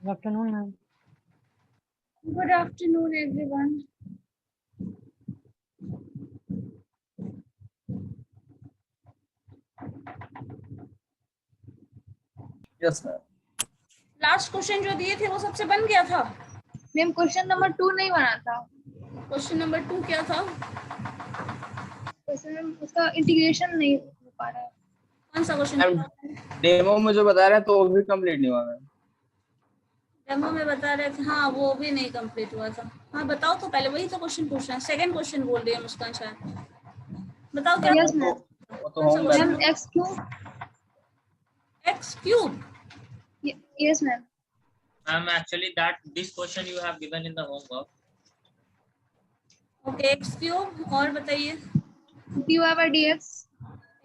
Good afternoon, ma'am. Good afternoon, everyone. Yes, ma'am. Last question जो दिए थे वो सबसे बन गया था। मैम क्वेश्चन नंबर 2 नहीं बना था। क्वेश्चन नंबर 2 क्या था? क्वेश्चन उसका इंटीग्रेशन नहीं हो पा रहा है। कौन सा क्वेश्चन? डेमो में जो बता रहे हैं तो वो भी कंप्लीट नहीं हुआ मैम। डेमो में बता रहे थे, हाँ वो भी नहीं कंप्लीट हुआ था। हाँ बताओ तो, पहले वही तो क्वेश्चन पूछना है। सेकंड क्वेश्चन बोल रही है मुस्कान शायद। बताओ क्या? Yes ma'am. वो तो home ma'am ma'am. x cube. X cube. Yes ma'am. Ma'am, actually this question you have given in the homework. Okay, x cube. और बताइए। dy by dx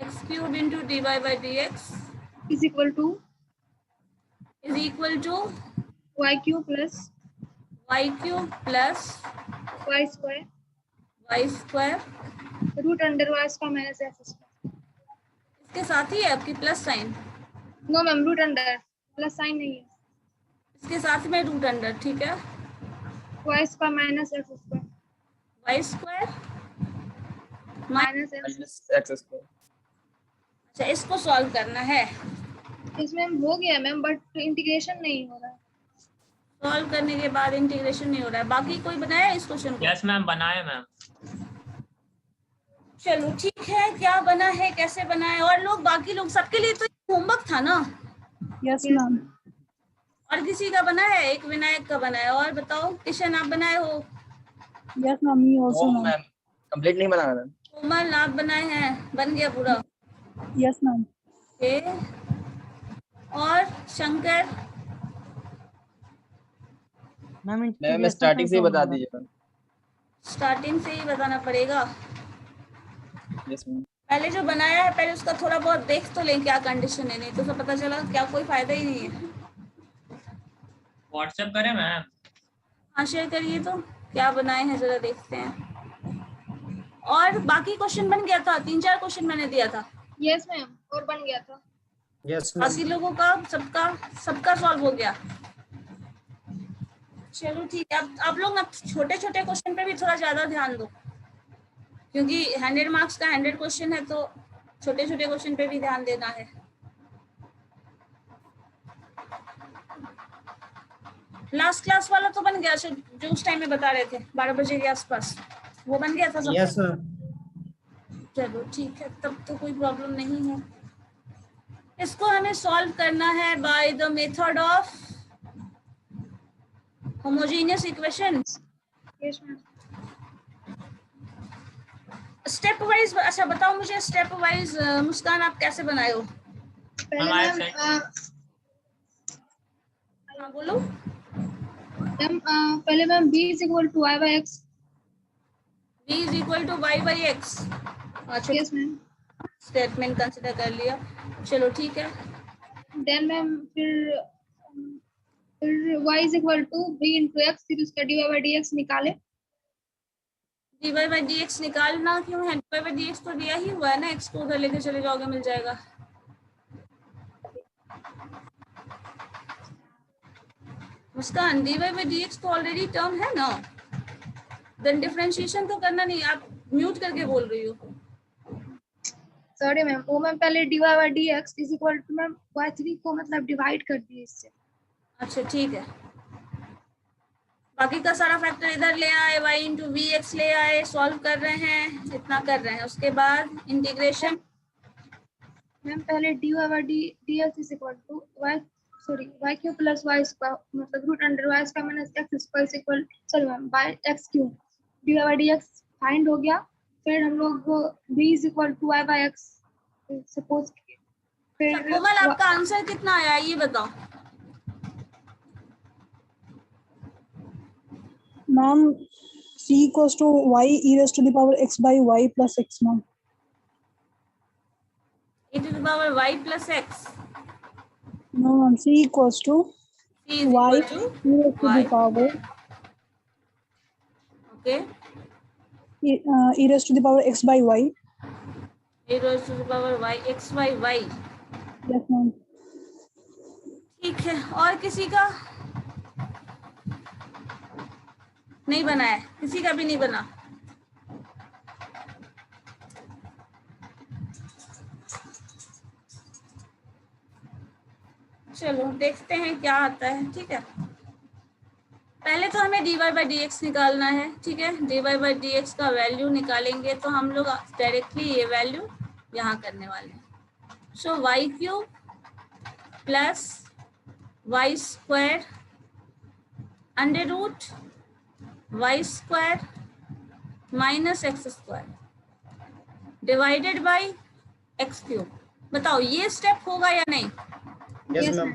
x cube into d y by d x is equal to y cube plus y cube plus y square y square. Root under y square minus x square. इसके साथ ही है आपकी plus sign. No ma'am, root under plus sign नहीं है। इसके साथ में रूट अंडर, ठीक है। y square minus x square y square minus x। Minus x square. अच्छा, इसको सॉल्व करना है। इसमें हो गया मैम, बट इंटीग्रेशन नहीं हो रहा है। सॉल्व करने के बाद इंटीग्रेशन नहीं हो रहा है। बाकी कोई बनाया इस क्वेश्चन को? Yes, ma'am. बनाए मैम। चलो ठीक है, क्या बना है, कैसे बना है। और लोग, बाकी लोग, सबके लिए तो होमवर्क था ना? Yes ma'am. और किसी का बना है? एक विनायक का बना है। और बताओ, किशन आप बनाए हो? Yes ma'am, me also home ma'am complete नहीं बना मैम। कोमल आप बनाए हैं? बन गया पूरा? Yes ma'am. ओके। और शंकर? मैम स्टार्टिंग से ही बता दीजिए मैम। स्टार्टिंग से ही बताना पड़ेगा। Yes ma'am. पहले जो बनाया है, पहले उसका थोड़ा बहुत देख तो लें क्या कंडीशन है, नहीं तो सब पता चला क्या कोई फायदा ही नहीं है। व्हाट्सएप करें मैम? हाँ शेयर करिए तो, क्या बनाए हैं जरा देखते हैं। और बाकी क्वेश्चन बन गया था? 3-4 क्वेश्चन मैंने दिया था। यस मैम, और बन गया था। यस बाकी लोगों का सबका सॉल्व हो गया। चलो ठीक है। आप लोग ना छोटे छोटे क्वेश्चन पे भी थोड़ा ज्यादा ध्यान दो, क्योंकि 100 मार्क्स का 100 क्वेश्चन है, तो छोटे छोटे क्वेश्चन पे भी ध्यान देना है। लास्ट क्लास वाला तो बन गया, जो उस टाइम में बता रहे थे 12 बजे के आसपास, वो बन गया था सब? Yes sir. चलो ठीक है, तब तो कोई प्रॉब्लम नहीं है। इसको हमें सॉल्व करना है by the method of homogeneous equations. Yes ma'am. Step wise. अच्छा बताओ मुझे, स्टेप वाइज मुस्कान आप कैसे बनाए हो? पहले हमारे मैम हाँ बोलो। पहले ma'am b is equal to y by x। v is equal to y by x. अच्छा, यस मैम। स्टेटमेंट कंसिडर कर लिया। चलो ठीक है। देन मैम फिर y is equal to b into x, फिर उसका dy बाय dx निकाले। dy बाई dx निकालना क्यों है? dy बाई dx तो दिया ही हुआ है ना, x को उधर लेके चले जाओगे मिल जाएगा। मुस्कान, dy बाई dx तो ऑलरेडी टर्म है ना, देन डिफरेंशिएशन तो करना नहीं। आप म्यूट करके बोल रही हो। सॉरी मैम, वो मैम पहले dy by dx is equal to ma'am y3 को मतलब डिवाइड कर दिए इससे। अच्छा ठीक है। बाकी का सारा फैक्टर इधर ले आए, y इंटू वी एक्स ले आए, सॉल्व कर रहे हैं, इतना कर रहे हैं। उसके बाद इंटीग्रेशन। मैम पहले dy by dx is equal to y cube plus y square मतलब root under y square minus x square is equal, sorry ma'am, by x cube. dy by dx find हो गया। फिर हम लोग b is equal to y by x suppose किए। फिर कोमल आपका answer कितना आया ये बताओ। Ma'am, c equals to y e raised to the power x by y plus x, ma'am. e to the power y plus x। No, ma'am, c equals to c is y equal e to raised to y। the power okay, e raised to the power x by y. e raised to the power y x by y। Yes, ma'am. ठीक है, और किसी का? नहीं बना है, किसी का भी नहीं बना। चलो देखते हैं क्या आता है। ठीक है, पहले तो हमें dy बाई डी एक्स निकालना है। ठीक है, dy बाई डी एक्स का वैल्यू निकालेंगे तो हम लोग डायरेक्टली ये वैल्यू यहाँ करने वाले हैं। So y cube plus y square under root y square minus x square divided by x cube. बताओ ये स्टेप होगा या नहीं? Yes, ma'am.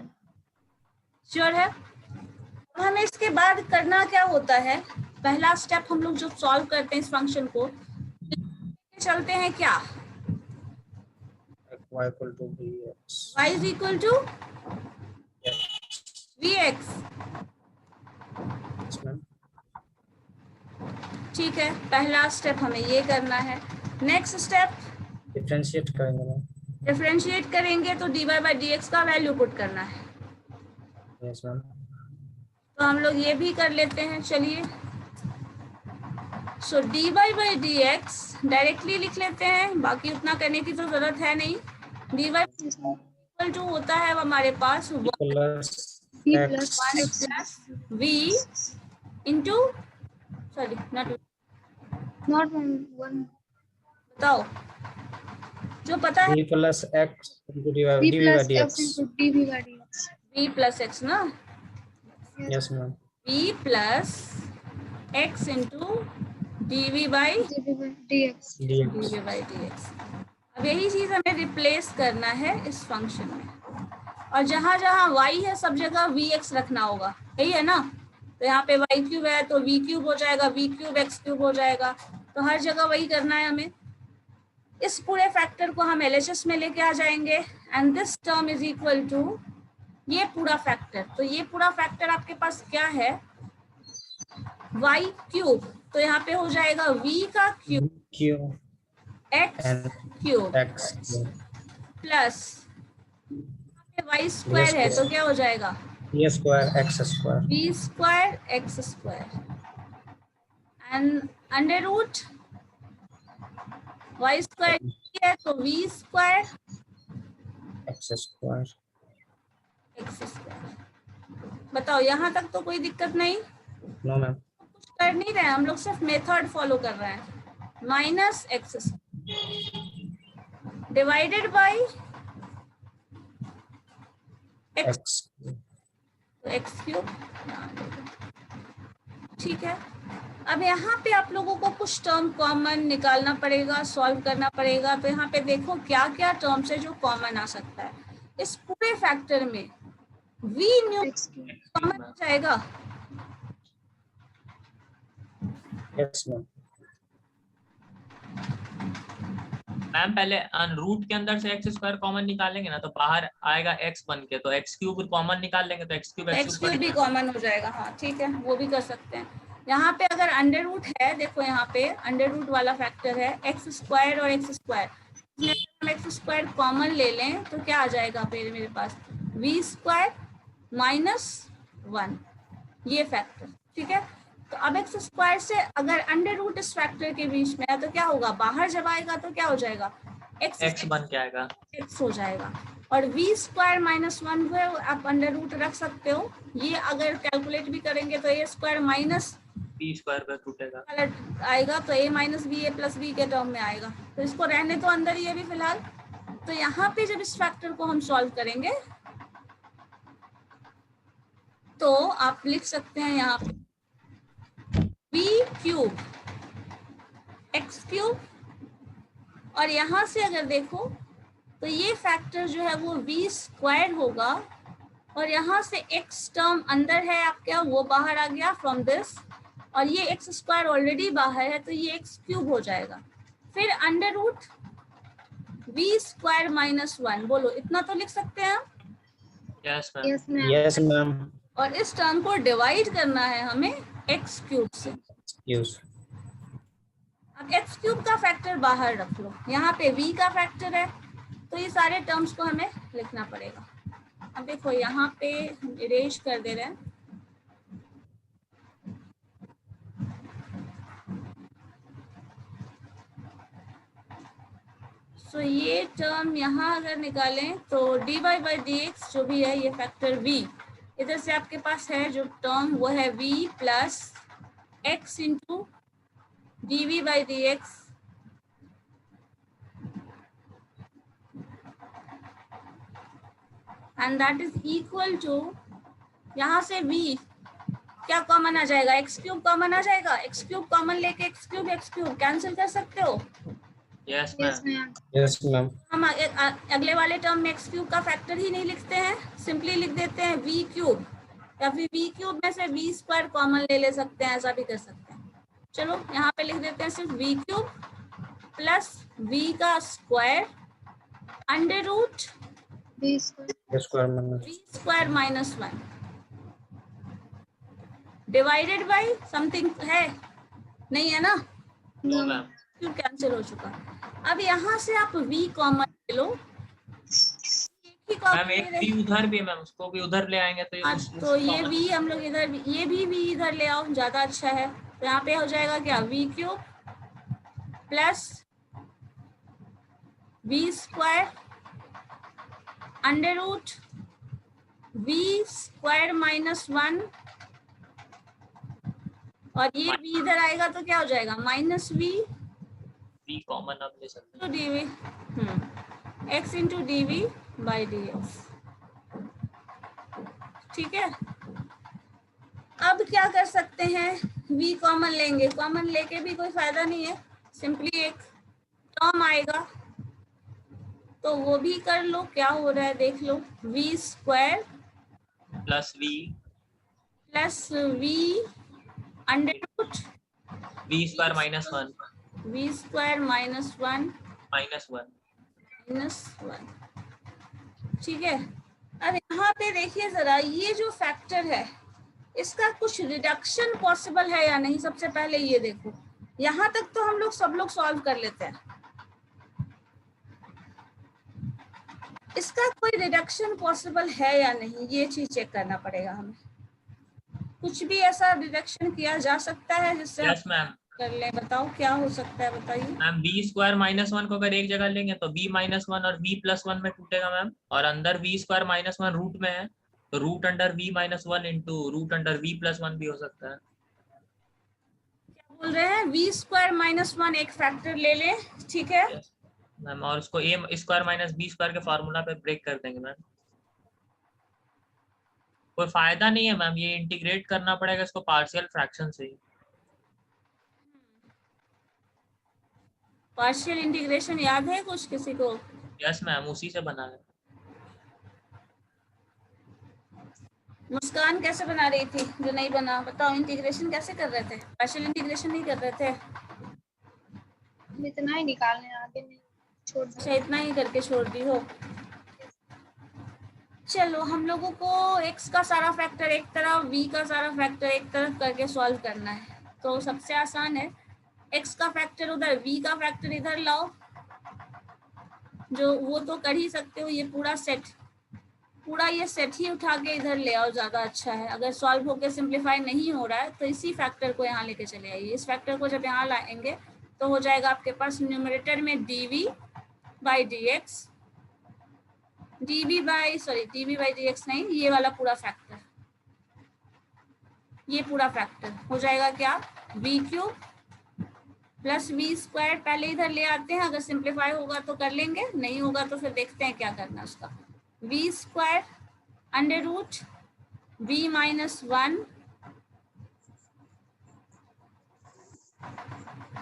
श्योर है? अब हमें इसके बाद करना क्या होता है, पहला स्टेप हम लोग जो सॉल्व करते हैं इस फंक्शन को, चलते हैं क्या, y equal to vx. y is equal to vx। Yes, ma'am. ठीक है, पहला स्टेप हमें ये करना है। नेक्स्ट स्टेप डिफरेंशिएट करेंगे मैम। डिफरेंशिएट करेंगे तो dy बाई डी एक्स का वैल्यू पुट करना है। Yes ma'am. तो हम लोग ये भी कर लेते हैं। चलिए, सो dy by d x directly लिख लेते हैं, बाकी उतना करने की तो जरूरत है नहीं। dy इक्वल टू होता है हमारे पास plus P x plus v into sorry not, not one बताओ जो पता है, v plus x into P dv by plus dx. x into dv by dx. v plus x ना, Yes ma'am. v plus x into D by dv by dx. dx. D by d x. अब यही चीज हमें replace करना है इस function में, और जहां जहां y है सब जगह vx रखना होगा, यही है ना। तो यहाँ पे y क्यूब है तो v क्यूब हो जाएगा, v क्यूब x क्यूब हो जाएगा, तो हर जगह वही करना है हमें। इस पूरे फैक्टर को हम LHS में लेके आ जाएंगे and this term is equal to ये पूरा फैक्टर। तो ये पूरा फैक्टर आपके पास क्या है, y क्यूब, तो यहाँ पे हो जाएगा v का cube q x and cube x cube. Plus y square है तो क्या हो जाएगा v square x square. v square x square and under root y square है तो v square x square. X square. बताओ यहाँ तक तो कोई दिक्कत नहीं, No ma'am. कुछ कर नहीं रहे हम लोग, सिर्फ मेथड फॉलो कर रहे हैं। Minus x divided by x, x. तो एक्स क्यूब। ठीक है, अब यहाँ पे आप लोगों को कुछ टर्म कॉमन निकालना पड़ेगा, सॉल्व करना पड़ेगा। तो यहाँ पे देखो क्या क्या टर्म्स है जो कॉमन आ सकता है इस पूरे फैक्टर में। v new X cube. Common हो जाएगा, Yes ma'am. मैम पहले रूट के अंदर से एक्स स्क्वायर कॉमन निकालेंगे ना तो बाहर आएगा एक्स बन के, तो एक्स क्यूब कॉमन निकाल लेंगे तो एक्स क्यूब एक्स क्यूब भी कॉमन हो जाएगा। हाँ ठीक है, वो भी कर सकते हैं। यहाँ पे अगर अंडर रूट है, देखो यहाँ पे अंडर रूट वाला फैक्टर है एक्स स्क्वायर और एक्स स्क्वायर, हम एक्स स्क्वायर कॉमन ले लें तो क्या आ जाएगा फिर मेरे पास v स्क्वायर माइनस 1, ये फैक्टर। ठीक है, तो अब एक्स स्क्वायर से अगर अंडर रूट इस फैक्टर के बीच में है तो क्या होगा, बाहर जब आएगा तो क्या हो जाएगा एक्स बन के आएगा, एक्स हो जाएगा। और v स्क्वायर माइनस 1 है आप अंडर रूट रख सकते हो, ये अगर कैलकुलेट भी करेंगे तो a square minus b square पर टूटेगा, आएगा तो a minus b a plus b के टर्म में आएगा, तो इसको रहने तो अंदर ही है भी फिलहाल। तो यहाँ पे जब इस फैक्टर को हम सॉल्व करेंगे तो आप लिख सकते हैं यहाँ पे v क्यूब एक्स क्यूब, और यहाँ से अगर देखो तो ये फैक्टर जो है वो v स्क्वायर होगा, और यहाँ से x टर्म अंदर है आपका वो बाहर आ गया फ्रॉम दिस, और ये एक्स स्क्वायर ऑलरेडी बाहर है तो ये एक्स क्यूब हो जाएगा। फिर under root v square minus 1, बोलो इतना तो लिख सकते हैं हम। Yes ma'am, Yes ma'am. Yes ma'am. और इस टर्म को डिवाइड करना है हमें एक्स क्यूब से। Use. अब एक्स क्यूब का फैक्टर बाहर रख लो, यहाँ पे v का फैक्टर है तो ये सारे टर्म्स को हमें लिखना पड़ेगा। अब देखो यहाँ पे हम इरेज कर दे रहे हैं, सो ये टर्म यहाँ अगर निकालें तो dy बाई डी एक्स जो भी है ये फैक्टर v, इधर से आपके पास है जो टर्म वो है v plus x into d v by d x and that is equal to, यहाँ से v क्या कॉमन आ जाएगा, एक्स क्यूब कॉमन आ जाएगा, एक्स क्यूब कॉमन लेके एक्स क्यूब कैंसिल कर सकते हो। Yes yes ma'am. Ma'am. Yes ma'am. हम अगले वाले टर्म में एक्स क्यूब का फैक्टर ही नहीं लिखते हैं, सिंपली लिख देते हैं वी क्यूब, या फिर वी क्यूब में से वी स्क्वायर कॉमन ले सकते हैं, ऐसा भी कर सकते हैं। चलो यहाँ पे लिख देते हैं सिर्फ वी क्यूब प्लस वी का square under root b square v square minus 1 divided by something है, नहीं है ना, नो मैम। क्यों कैंसिल हो चुका। अब यहाँ से आप v कॉमन ले लो, एक ही मैम कॉमन एक भी उधर भी मैम, उसको भी उधर ले आएंगे तो तो ये v हम लोग इधर, ये भी v इधर ले आओ, ज्यादा अच्छा है। तो यहाँ पे हो जाएगा क्या, v cube plus v square under root v square minus 1, और ये v इधर आएगा तो क्या हो जाएगा, माइनस v भी कॉमन आप ले सकते two d v x into d v by d x. ठीक है, अब क्या कर सकते हैं, v कॉमन लेंगे, कॉमन लेके भी कोई फायदा नहीं है, सिंपली एक टर्म आएगा तो वो भी कर लो, क्या हो रहा है देख लो, v square plus v under root v square minus 1 v square minus 1 minus 1। ठीक है। अब यहाँ पे देखिए जरा, ये जो फैक्टर है इसका कुछ रिडक्शन पॉसिबल है या नहीं, सबसे पहले ये देखो। यहाँ तक तो हम लोग सब लोग सॉल्व कर लेते हैं, इसका कोई रिडक्शन पॉसिबल है या नहीं ये चीज चेक करना पड़ेगा हमें। कुछ भी ऐसा रिडक्शन किया जा सकता है जिससे यस मैम। कर ले, बताओ क्या हो सकता है, बताइए। मैम बी स्क्वायर माइनस 1 को अगर एक जगह लेंगे तो बी माइनस 1 और बी प्लस 1 में टूटेगा मैम, और अंदर बी स्क्वायर माइनस 1 रूट में है तो root under b minus 1 into root under b plus 1 भी हो सकता है। क्या बोल रहे हैं, v स्क्वायर माइनस 1 एक फैक्टर ले लें, ठीक है। मैम और उसको ए स्क्वायर माइनस बी स्क्वायर के फॉर्मूला पे ब्रेक कर देंगे मैम। कोई फायदा नहीं है मैम, ये इंटीग्रेट करना पड़ेगा इसको पार्शियल फ्रैक्शन से ही। पार्शियल इंटीग्रेशन याद है कुछ किसी को? यस मैम, उसी से बना है। मुस्कान कैसे बना रही थी जो नहीं बना, बताओ इंटीग्रेशन कैसे कर रहे थे, पार्शियल इंटीग्रेशन नहीं कर रहे थे? इतना ही निकालने, आगे नहीं छोड़ अच्छा इतना ही करके छोड़ दी हो। चलो हम लोगों को x का सारा फैक्टर एक तरफ, v का सारा फैक्टर एक तरफ करके सॉल्व करना है। तो सबसे आसान है, x का फैक्टर उधर, v का फैक्टर इधर लाओ, जो वो तो कर ही सकते हो। ये पूरा ये सेट ही उठा के इधर ले आओ, ज्यादा अच्छा है। अगर सॉल्व होके सिंप्लीफाई नहीं हो रहा है तो इसी फैक्टर को यहाँ लेके चले आइए। इस फैक्टर को जब यहाँ लाएंगे तो हो जाएगा आपके पास न्यूमरेटर में dv by d x, dv by d x नहीं, ये वाला पूरा फैक्टर, ये पूरा फैक्टर हो जाएगा क्या, v cube plus v square. पहले इधर ले आते हैं, अगर सिंप्लीफाई होगा तो कर लेंगे, नहीं होगा तो फिर देखते हैं क्या करना उसका। v square under root v minus 1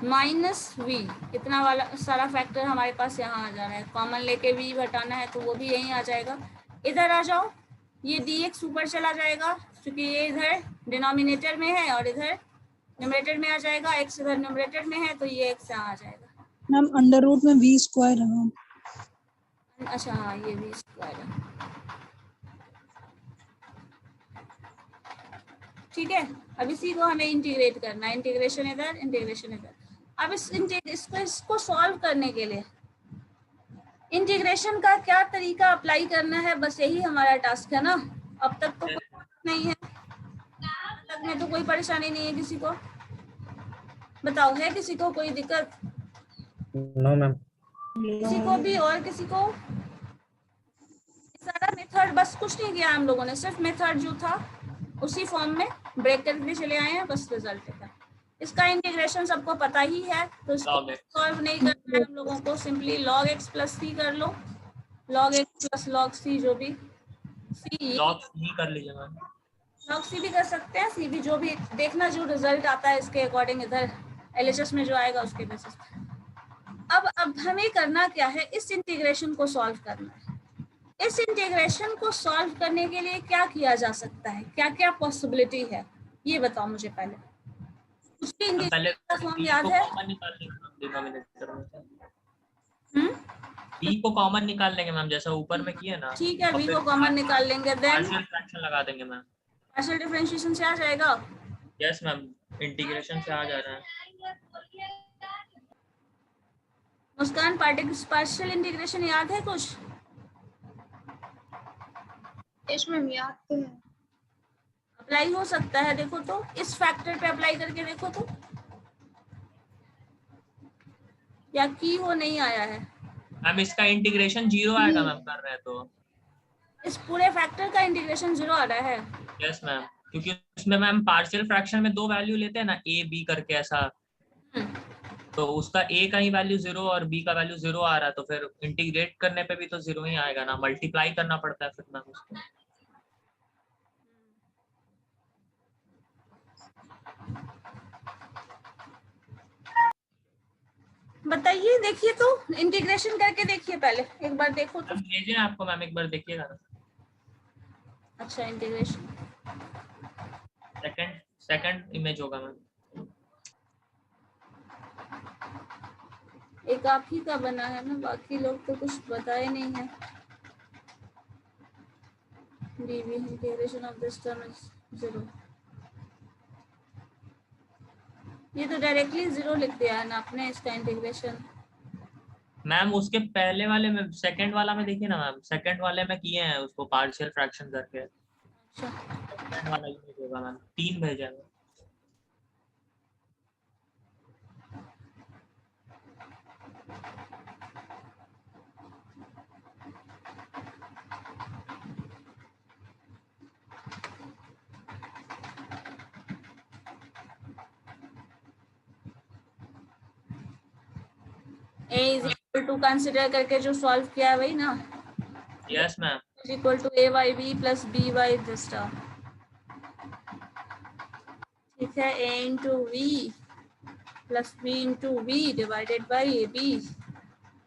minus v, इतना वाला सारा फैक्टर हमारे पास यहाँ आ जा रहा है। कॉमन लेके v घटाना है तो वो भी यहीं आ जाएगा। इधर आ जाओ, ये dx ऊपर चला जाएगा क्योंकि ये इधर डिनोमिनेटर में है और इधर न्यूमरेटर में आ जाएगा। x इधर न्यूमरेटर में है तो ये x यहाँ आ जाएगा। मैम अंडर रूट में v स्क्वायर है मैम। अच्छा हाँ, ये v स्क्वायर है, ठीक है। अब इसी को हमें इंटीग्रेट करना है, इंटीग्रेशन इधर, इंटीग्रेशन इधर। अब इसको सॉल्व करने के लिए इंटीग्रेशन का क्या तरीका अप्लाई करना है, बस यही हमारा टास्क है ना। अब तक तो कोई नहीं है, अब तक में तो कोई परेशानी नहीं है किसी को, बताओ है किसी को कोई दिक्कत? No ma'am. किसी को भी और किसी को? सारा मेथड, बस कुछ नहीं किया हम लोगों ने, सिर्फ मेथड जो था उसी फॉर्म में ब्रेक करके चले आए हैं, बस रिजल्ट है। इसका इंटीग्रेशन सबको पता ही है, तो इसको log x सॉल्व नहीं करना है हम लोगों को, सिंपली log x प्लस सी कर लो, log x plus log c, जो भी c, log c कर लीजिए मैम। log c भी कर सकते हैं, c भी, जो भी देखना जो रिजल्ट आता है इसके अकॉर्डिंग इधर LHS में जो आएगा उसके बेसिस पे। अब हमें करना क्या है, इस इंटीग्रेशन को सॉल्व करना है। इस इंटीग्रेशन को सॉल्व करने के लिए क्या किया जा सकता है, क्या क्या पॉसिबिलिटी है, ये बताओ मुझे पहले। उसकी हम पहले इंटीग्रेशन का फॉर्म b याद को है? कॉमन निकाल लेंगे मैम डिनोमिनेटर में से। हम्म, b को कॉमन निकाल लेंगे मैम, जैसा ऊपर में किए ना। ठीक है, और v फिर को कॉमन निकाल लेंगे, देन पार्शियल फ्रैक्शन लगा देंगे मैम। पार्शियल डिफरेंशिएशन से आ जाएगा। यस मैम, इंटीग्रेशन से आ जा रहा है। मुस्कान, पार्शियल इंटीग्रेशन याद है कुछ? यस मैम, याद तो है। अप्लाई हो सकता है, देखो तो इस फैक्टर पे अप्लाई करके देखो तो, या की हो नहीं आया है? मैम इसका इंटीग्रेशन 0 आएगा मैम, कर रहे हैं तो। इस पूरे फैक्टर का इंटीग्रेशन 0 आ रहा है? यस मैम, क्योंकि उसमें मैम पार्शियल फ्रैक्शन में 2 वैल्यू लेते हैं ना, a b करके ऐसा, तो उसका a का ही वैल्यू 0 और b का वैल्यू 0 आ रहा है, तो फिर इंटीग्रेट करने पे भी तो 0 ही आएगा ना, मल्टीप्लाई करना पड़ता है फिर मैम उसको। बताइए, देखिए तो इंटीग्रेशन करके देखिए पहले, एक बार देखो तो। मैम भेजे आपको मैम, एक बार देखिएगा ना। अच्छा, इंटीग्रेशन सेकंड इमेज होगा मैम। एक आप ही का बना है ना, बाकी लोग तो कुछ बताए नहीं है। dv integration of this term is 0, ये तो डायरेक्टली 0 लिख दिया है ना आपने इसका इंटीग्रेशन। मैम उसके पहले वाले में, सेकंड वाला में देखिए ना मैम, सेकंड वाले में किए हैं उसको पार्शियल फ्रैक्शन करके। अच्छा, सेकंड वाला इमेज होगा मैम, 3 भेजा है। a is equal to consider करके जो सॉल्व किया है वही ना, yes ma'am. Is equal to a by b प्लस b by दिस टर्म, ठीक है, a into v plus b into v divided by ab,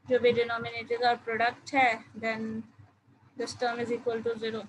जो भी डिनोमिनेटर का प्रोडक्ट है, then this term is equal to 0।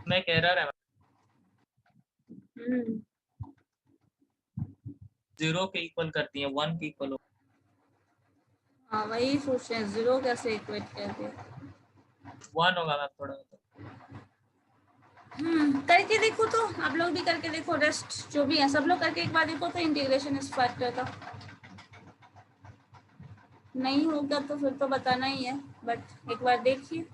मैं एक एरर है, 0 के इक्वल करती है, 1 के इक्वल। हाँ, वही सोच रहे हैं, 0 कैसे इक्वेट कर दिया। 1 होगा मैम थोड़ा तो। करके देखो तो, आप लोग भी करके देखो, रेस्ट जो भी है सब लोग करके एक बार देखो तो इंटीग्रेशन इस फैक्टर का। नहीं होगा तो फिर तो बताना ही है, बट एक बार देखिए।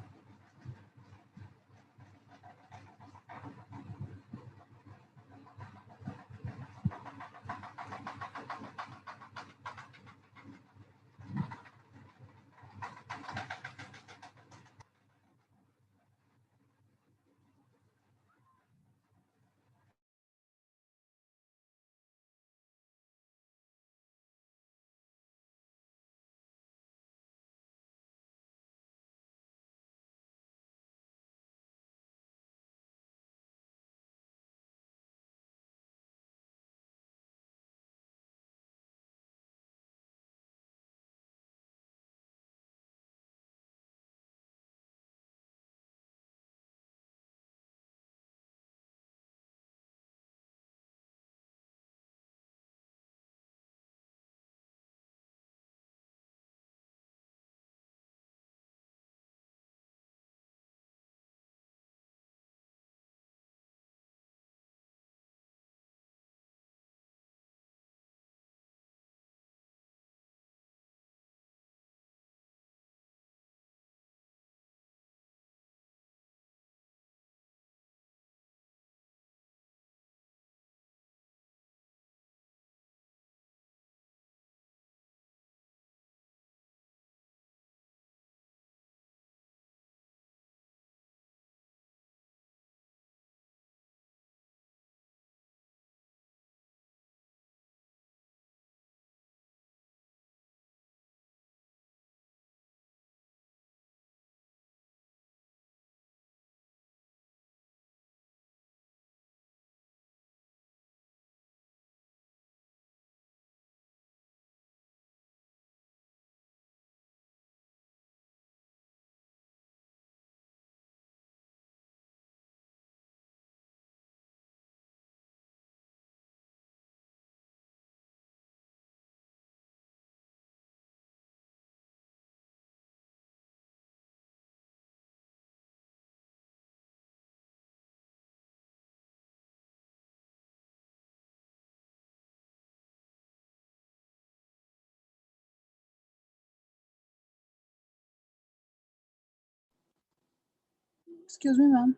एक्सक्यूज मी मैम,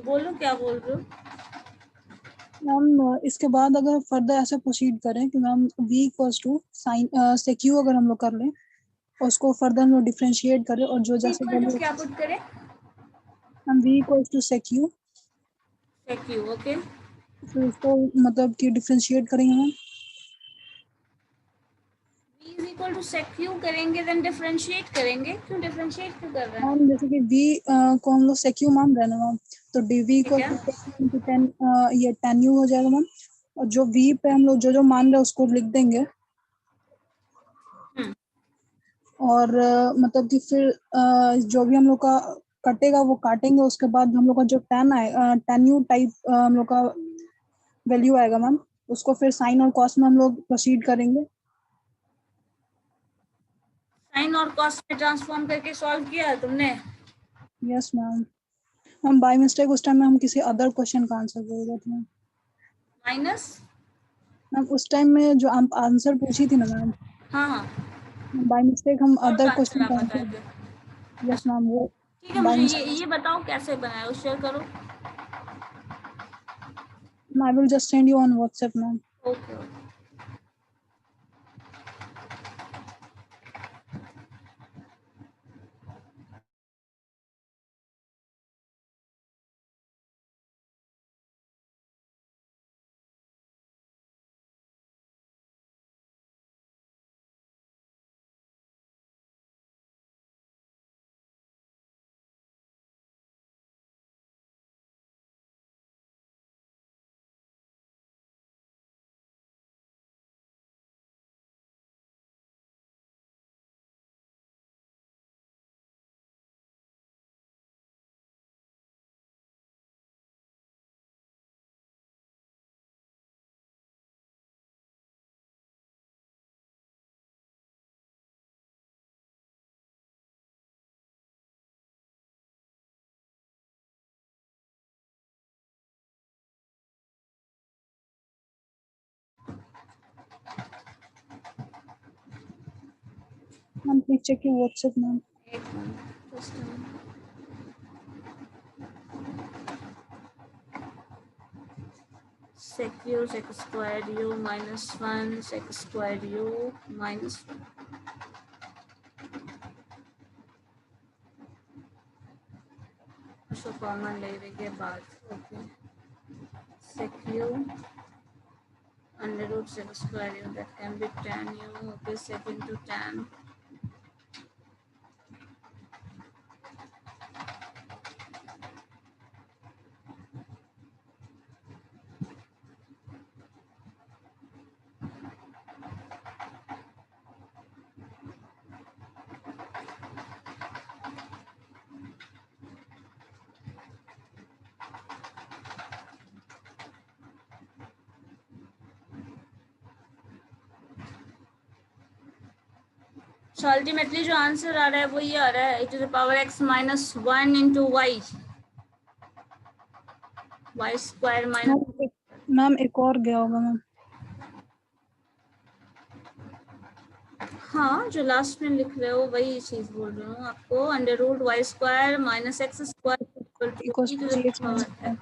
बोलो क्या बोल रहे हो? मैम इसके बाद अगर फर्दर ऐसे प्रोसीड करें कि ma'am v equals to sine sec u अगर हम लोग कर लें और उसको फर्दर हम लोग डिफरेंशिएट करें और जो जैसे इक्वल टू वैल्यू क्या पुट करें? हम v equals to sec u, sec u, okay. फिर उसको मतलब कि डिफरेंशिएट करेंगे ma'am. v is equal to sec u करेंगे, देन डिफरेंशिएट करेंगे। क्यों डिफरेंशिएट क्यों कर रहे हैं? मैम जैसे कि v को हम लोग sec u मान रहे हैं ना मैम, तो dv ठीक इक्वल है। टू sec u into 10 ये tan u हो जाएगा मैम, और जो v पे हम लोग जो मान रहे हैं उसको लिख देंगे और मतलब कि फिर जो भी हम लोग का कटेगा वो काटेंगे, उसके बाद हम लोग का जो tan आए tan u टाइप हम लोग का वैल्यू आएगा मैम, उसको फिर साइन और कॉस में हम लोग प्रोसीड करेंगे। साइन और कॉस में ट्रांसफॉर्म करके सॉल्व किया है तुमने? Yes ma'am. हम बाय मिस्टेक उस टाइम में हम किसी अदर क्वेश्चन का आंसर बोल रहे थे मैम। माइनस? मैम उस टाइम में जो आप आंसर पूछी थी ना मैम, हाँ हाँ, बाय मिस्टेक हम और अदर का आंसर क्वेश्चन आप का बताए आंसर, थे। यस मैम वो ठीक है, बाय मुझे मिस्टेक। ये बताओ कैसे बनाया, वो शेयर करो। I will just send you on WhatsApp ma'am. Okay okay. Ma'am please check your WhatsApp ma'am. एक minute, just a minute. sec u sec squared u minus 1 sec squared u minus 1. उसको common लेने के बाद okay, sec u under root sec square u, that can be tan u, okay, sec into tan. So ultimately जो answer आ रहा है वो ये आ रहा है e to the power x minus 1 into y, y square minus, ma'am एक और गया होगा मैम। हाँ जो लास्ट में लिख रहे हो वही चीज बोल रही हूँ आपको, under root y square minus x square equals e to to the cx power minus है,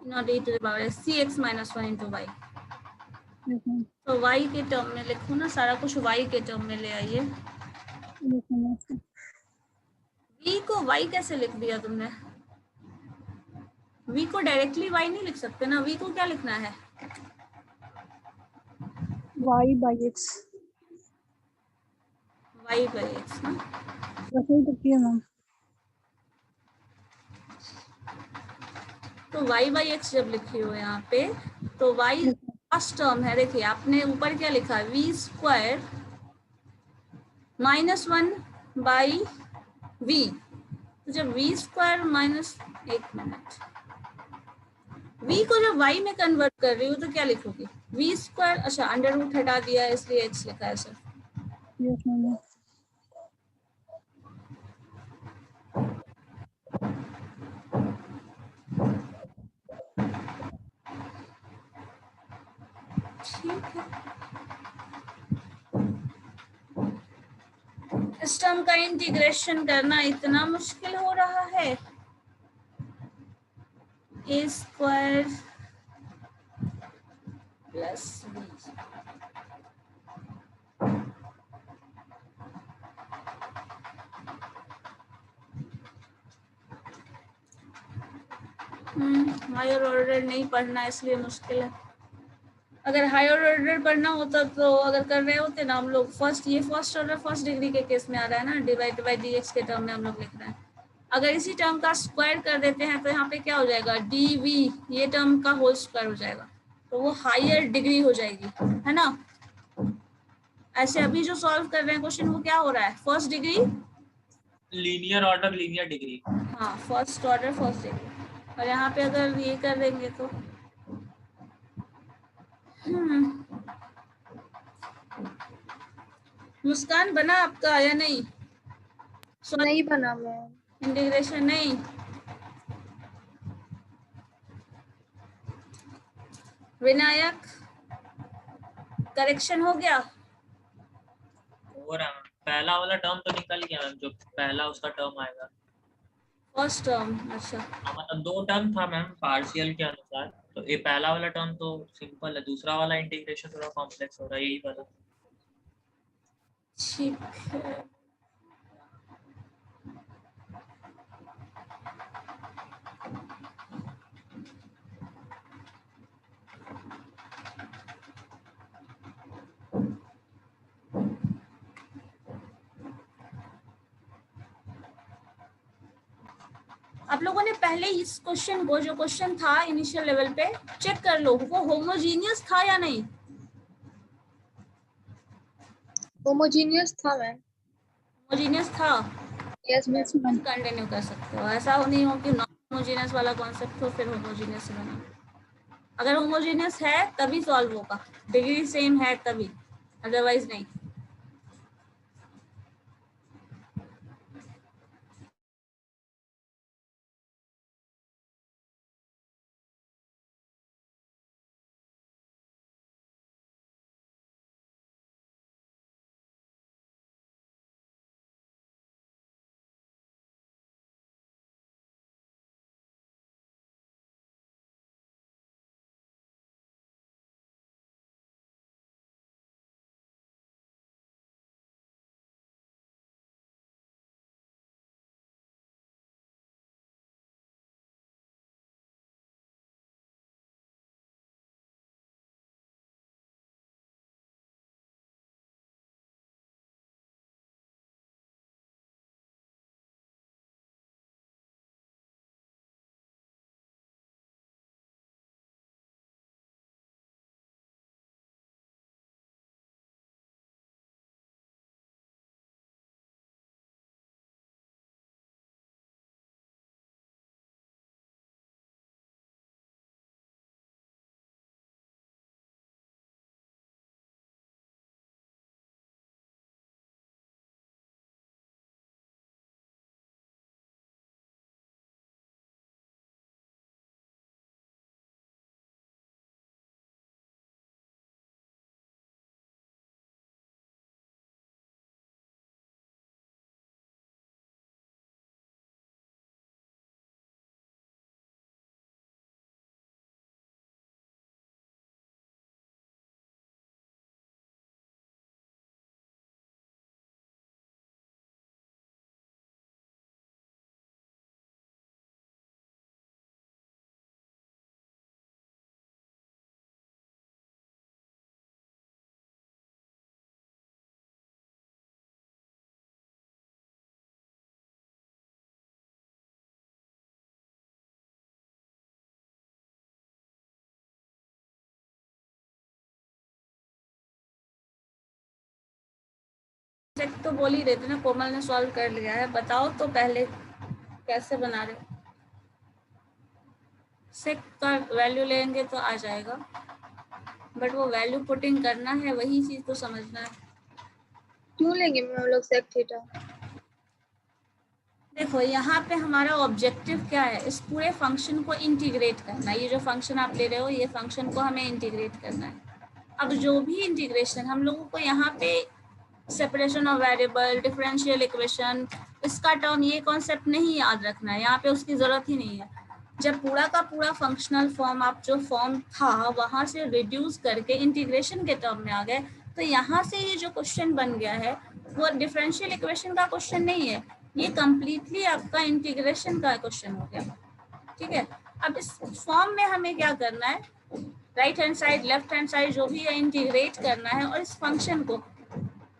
not e to the power c x minus 1 into y। 1। Yes ma'am. तो y के टर्म में लिखो ना, सारा कुछ y के टर्म में ले आइए। Yes ma'am. v को y कैसे लिख दिया तुमने? v को डायरेक्टली y नहीं लिख सकते ना, v को क्या लिखना है? y by x y by x ना। वैसे ही लिखिए मैम। तो y by x जब लिखी हो यहाँ पे, तो y फर्स्ट टर्म है, देखिए आपने ऊपर क्या लिखा है, v square minus 1 by v, तो जब v स्क्वायर माइनस, एक मिनट, v को जब y में कन्वर्ट कर रही हूँ तो क्या लिखोगी, v स्क्वायर, अच्छा अंडर रूट हटा दिया है इसलिए x लिखा है सर। Yes ma'am. ठीक है, इस टर्म का इंटीग्रेशन करना इतना मुश्किल हो रहा है। A square plus B, higher order नहीं पढ़ना इसलिए मुश्किल है। अगर हायर ऑर्डर पढ़ना होता तो अगर कर रहे होते ना हम लोग फर्स्ट ऑर्डर फर्स्ट डिग्री के केस में आ रहा है ना, डिवाइड बाई डी एक्स के टर्म में हम लोग लिख रहे हैं। अगर इसी टर्म का स्क्वायर कर देते हैं तो यहाँ पे क्या हो जाएगा, डी वी, ये टर्म का होल स्क्वायर हो जाएगा, तो वो हायर डिग्री हो जाएगी, है ना। ऐसे अभी जो सॉल्व कर रहे हैं क्वेश्चन वो क्या हो रहा है, first degree linear order linear degree. हाँ, फर्स्ट ऑर्डर फर्स्ट डिग्री। और यहाँ पे अगर ये कर देंगे तो मुस्कान बना आपका या नहीं? नहीं बना मैम। इंटीग्रेशन नहीं, विनायक करेक्शन हो गया? हो रहा है। पहला वाला टर्म तो निकल गया मैम, जो पहला उसका टर्म आएगा। फर्स्ट टर्म, अच्छा मतलब दो टर्म था मैम पार्शियल के अनुसार, तो ये पहला वाला टर्म तो सिंपल है, दूसरा वाला इंटीग्रेशन थोड़ा कॉम्प्लेक्स हो रहा है, यही वाला। ठीक है। आप लोगों ने पहले इस क्वेश्चन को, जो क्वेश्चन था इनिशियल लेवल पे, चेक कर लो वो होमोजीनियस था या नहीं। होमोजीनियस था मैम। होमोजीनियस था, यस मैम। कंटिन्यू कर सकते हो। ऐसा नहीं हो कि नॉन होमोजीनियस वाला कॉन्सेप्ट हो फिर होमोजीनियस से बना। अगर होमोजीनियस है तभी सॉल्व होगा, डिग्री सेम है तभी, अदरवाइज नहीं। तो बोल ही रहे थे ना, कोमल ने सॉल्व कर लिया है। बताओ तो पहले कैसे बना रहे हो। सेक का वैल्यू लेंगे तो आ जाएगा, बट वो वैल्यू पुटिंग करना है, वही चीज तो समझना है। क्यों लेंगे मैम हम लोग सेक थीटा? देखो यहाँ पे हमारा ऑब्जेक्टिव क्या है, इस पूरे फंक्शन को इंटीग्रेट करना। ये जो फंक्शन आप ले रहे हो, ये फंक्शन को हमें इंटीग्रेट करना है। अब जो भी इंटीग्रेशन हम लोगों को यहाँ पे separation of variable, differential equation, इसका टर्म, ये कॉन्सेप्ट नहीं याद रखना है, यहाँ पे उसकी जरूरत ही नहीं है। जब पूरा का पूरा फंक्शनल फॉर्म आप जो फॉर्म था वहां से रिड्यूस करके इंटीग्रेशन के टर्म में आ गए, तो यहाँ से ये जो क्वेश्चन बन गया है वो डिफरेंशियल इक्वेशन का क्वेश्चन नहीं है, ये कंप्लीटली आपका इंटीग्रेशन का क्वेश्चन हो गया। ठीक है, अब इस फॉर्म में हमें क्या करना है, right hand side left hand side जो भी है इंटीग्रेट करना है, और इस फंक्शन को,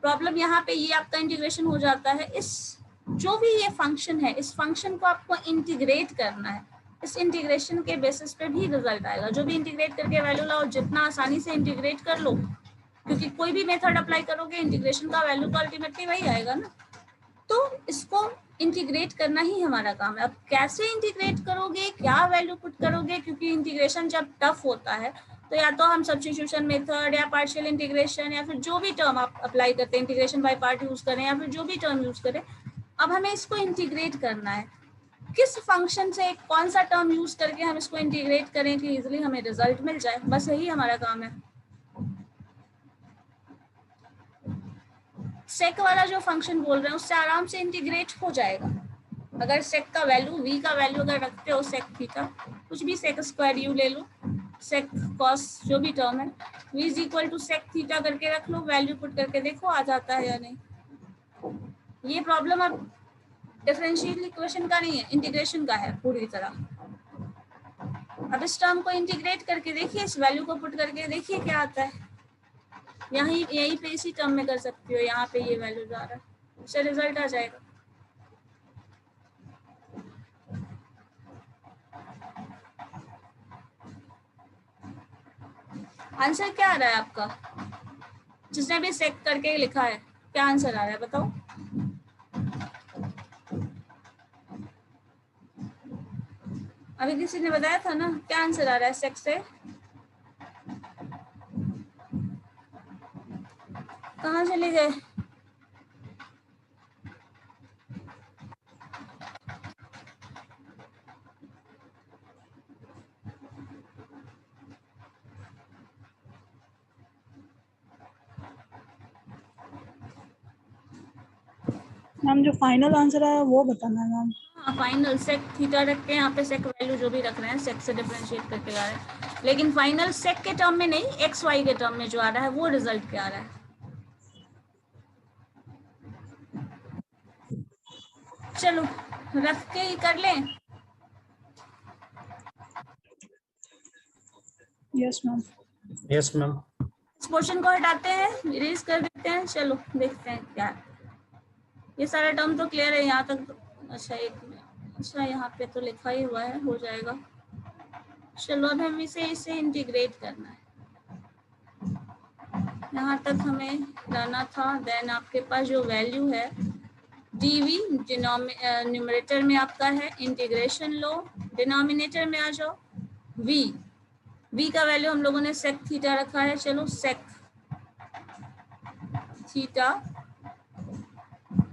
प्रॉब्लम यहाँ पे ये आपका इंटीग्रेशन हो जाता है, इस जो भी ये फंक्शन है इस फंक्शन को आपको इंटीग्रेट करना है, इस इंटीग्रेशन के बेसिस पे भी रिजल्ट आएगा। जो भी इंटीग्रेट करके वैल्यू लाओ, जितना आसानी से इंटीग्रेट कर लो, क्योंकि कोई भी मेथड अप्लाई करोगे इंटीग्रेशन का वैल्यू तो अल्टीमेटली वही आएगा ना, तो इसको इंटीग्रेट करना ही हमारा काम है। अब कैसे इंटीग्रेट करोगे, क्या वैल्यू पुट करोगे, क्योंकि इंटीग्रेशन जब टफ होता है तो या तो हम सब्स्टिट्यूशन मेथड या पार्शियल इंटीग्रेशन या फिर जो भी टर्म आप अप्लाई करते हैं, इंटीग्रेशन बाय पार्ट यूज करें या फिर जो भी टर्म यूज करें, अब हमें इसको इंटीग्रेट करना है। किस फंक्शन से कौन सा टर्म यूज करके हम इसको इंटीग्रेट करें कि इजिली हमें रिजल्ट मिल जाए, बस यही हमारा काम है। सेक वाला जो फंक्शन बोल रहे हैं उससे आराम से इंटीग्रेट हो जाएगा। अगर सेक का वैल्यू, वी का वैल्यू अगर रखते हो सेक थीटा, कुछ भी सेक स्क्वायर यू ले लो, सेक कॉस जो भी टर्म है, v is equal to sec theta करके रख लो, वैल्यू पुट करके देखो आ जाता है या नहीं। ये प्रॉब्लम अब डिफरेंशियल इक्वेशन का नहीं है, इंटीग्रेशन का है पूरी तरह। अब इस टर्म को इंटीग्रेट करके देखिए, इस वैल्यू को पुट करके देखिए क्या आता है। यहीं पे इसी टर्म में कर सकती हो, यहाँ पे ये वैल्यू जा रहा है, उससे रिजल्ट आ जाएगा। आंसर क्या आ रहा है आपका, जिसने भी सेक करके लिखा है, क्या आंसर आ रहा है बताओ। अभी किसी ने बताया था ना, क्या आंसर आ रहा है सेक से, कहाँ चले गए। मैम जो फाइनल आंसर है वो बताना है मैम। हाँ, फाइनल सेक थीटा रख के यहाँ पे सेक वैल्यू जो भी रख रहे हैं सेक से डिफरेंशिएट करके ला रहे हैं, लेकिन फाइनल सेक के टर्म में नहीं, एक्स वाई के टर्म में जो आ रहा है वो रिजल्ट क्या आ रहा है। चलो रख के ही कर लें। Yes ma'am. Yes ma'am. इस क्वेश्चन को हटाते हैं, इरेज कर देते हैं, चलो देखते हैं क्या है। ये सारा टर्म तो क्लियर है यहाँ तक। अच्छा अच्छा यहाँ पे तो लिखा ही हुआ है, हो जाएगा। चलो अब हमें इसे इंटीग्रेट करना है, यहाँ तक हमें लाना था। देन आपके पास जो वैल्यू है dv, न्यूमरेटर में आपका है, इंटीग्रेशन लो, डिनोमिनेटर में आ जाओ v का वैल्यू हम लोगों ने सेक थीटा रखा है, चलो सेक थीटा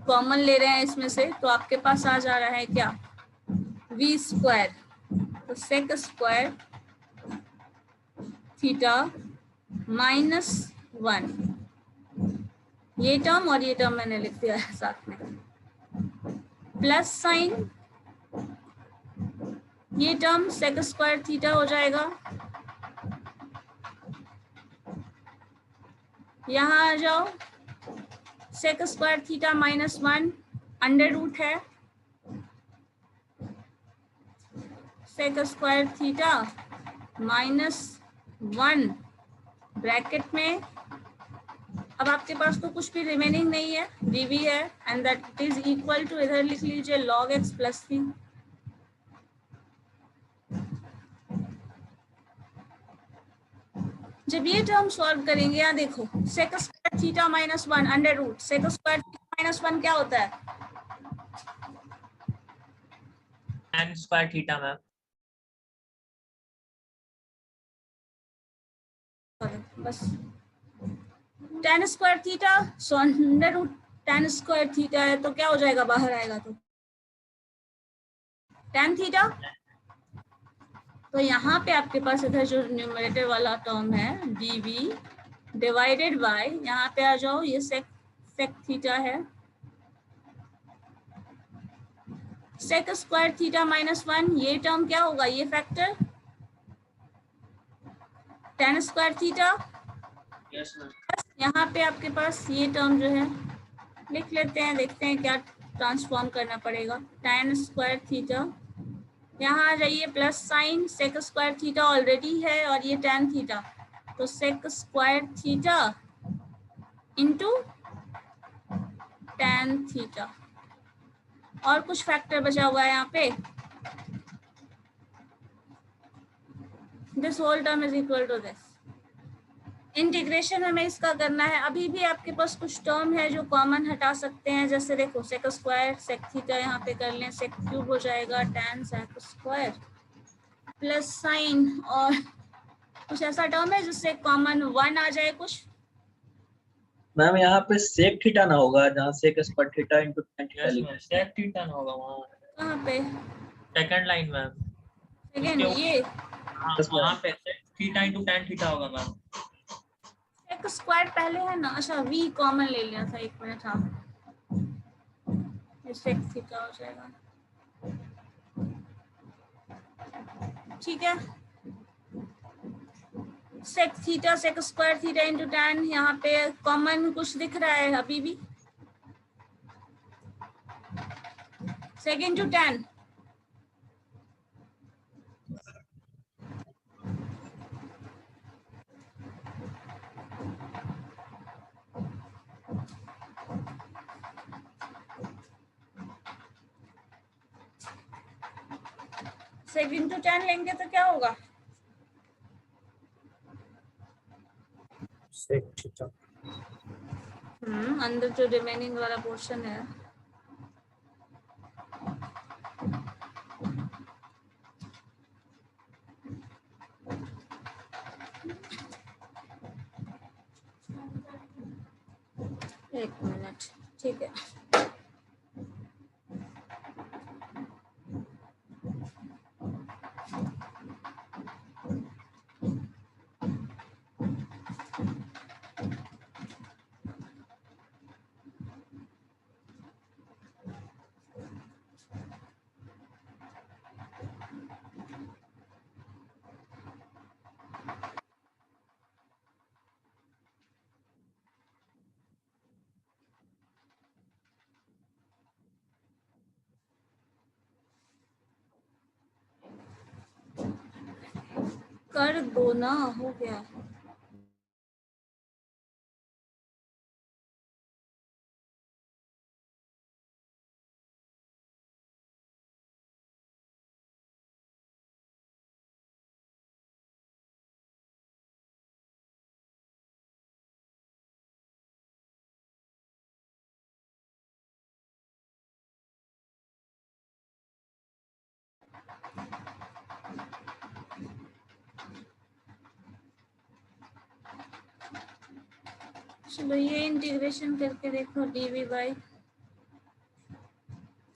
कॉमन ले रहे हैं इसमें से, तो आपके पास आ जा रहा है क्या, v स्क्वायर, तो सेक स्क्वायर थीटा -1, ये टर्म और ये टर्म मैंने लिख दिया है साथ में, प्लस साइन ये टर्म सेक स्क्वायर थीटा हो जाएगा, यहाँ आ जाओ, sec square theta -1 under root है, सेक स्क्वायर थीटा -1 ब्रैकेट में। अब आपके पास तो कुछ भी रिमेनिंग नहीं है, dv है, and that is equal to, इधर लिख लीजिए log x प्लस 3। जब ये टर्म सॉल्व करेंगे, यहाँ देखो sec square theta -1 under root, sec square theta -1 क्या होता है, tan स्क्वायर थीटा मैम। बस tan square theta, so under root tan square theta है, तो क्या हो जाएगा, बाहर आएगा तो tan थीटा। तो यहाँ पे आपके पास इधर जो न्यूमरेटर वाला टर्म है dv डिवाइडेड बाय, यहाँ पे आ जाओ, ये सेक सेक थीटा है, सेक स्क्वायर थीटा -1, ये टर्म क्या होगा, ये factor tan square theta, yes ma'am. यहाँ पे आपके पास ये टर्म जो है लिख लेते हैं, देखते हैं क्या ट्रांसफॉर्म करना पड़ेगा। tan स्क्वायर थीटा, यहाँ आ जाइए plus sign, sec square theta already है और ये tan थीटा, तो sec square theta into tan theta, और कुछ फैक्टर बचा हुआ है यहाँ पे, this whole term is equal to this. Integration हमें इसका करना है, अभी भी आपके पास कुछ टर्म है जो कॉमन हटा सकते हैं, जैसे देखो सेक स्क्वायर सेक थीटा यहाँ पे कर लें, सेक क्यूब हो जाएगा tan sec square plus sign, और कुछ ऐसा टर्म है जिससे कॉमन 1 आ जाए कुछ। मैम यहाँ पे सेक थीटा ना होगा, जहाँ sec square theta into tan theta yes लिखा मैम, सेक थीटा ना होगा वहाँ, कहाँ पे, सेकंड लाइन मैम। सेकेंड ये हाँ, Yes, ma'am. वहाँ पे sec theta into tan theta होगा मैम। सेक स्क्वायर पहले है ना, अच्छा v कॉमन ले लिया था, 1 मिनट, हाँ ये सेक थीटा हो जाएगा, ठीक है। Sec theta sec square theta into tan, यहाँ पे कॉमन कुछ दिख रहा है अभी भी, सेक इंटू tan, सेक इंटू tan लेंगे तो क्या होगा, sec theta, अंदर जो रिमेनिंग वाला पोर्शन है, एक मिनट, ठीक है। कर दो ना, हो गया। चलो ये इंटीग्रेशन करके देखो, डीवी बाई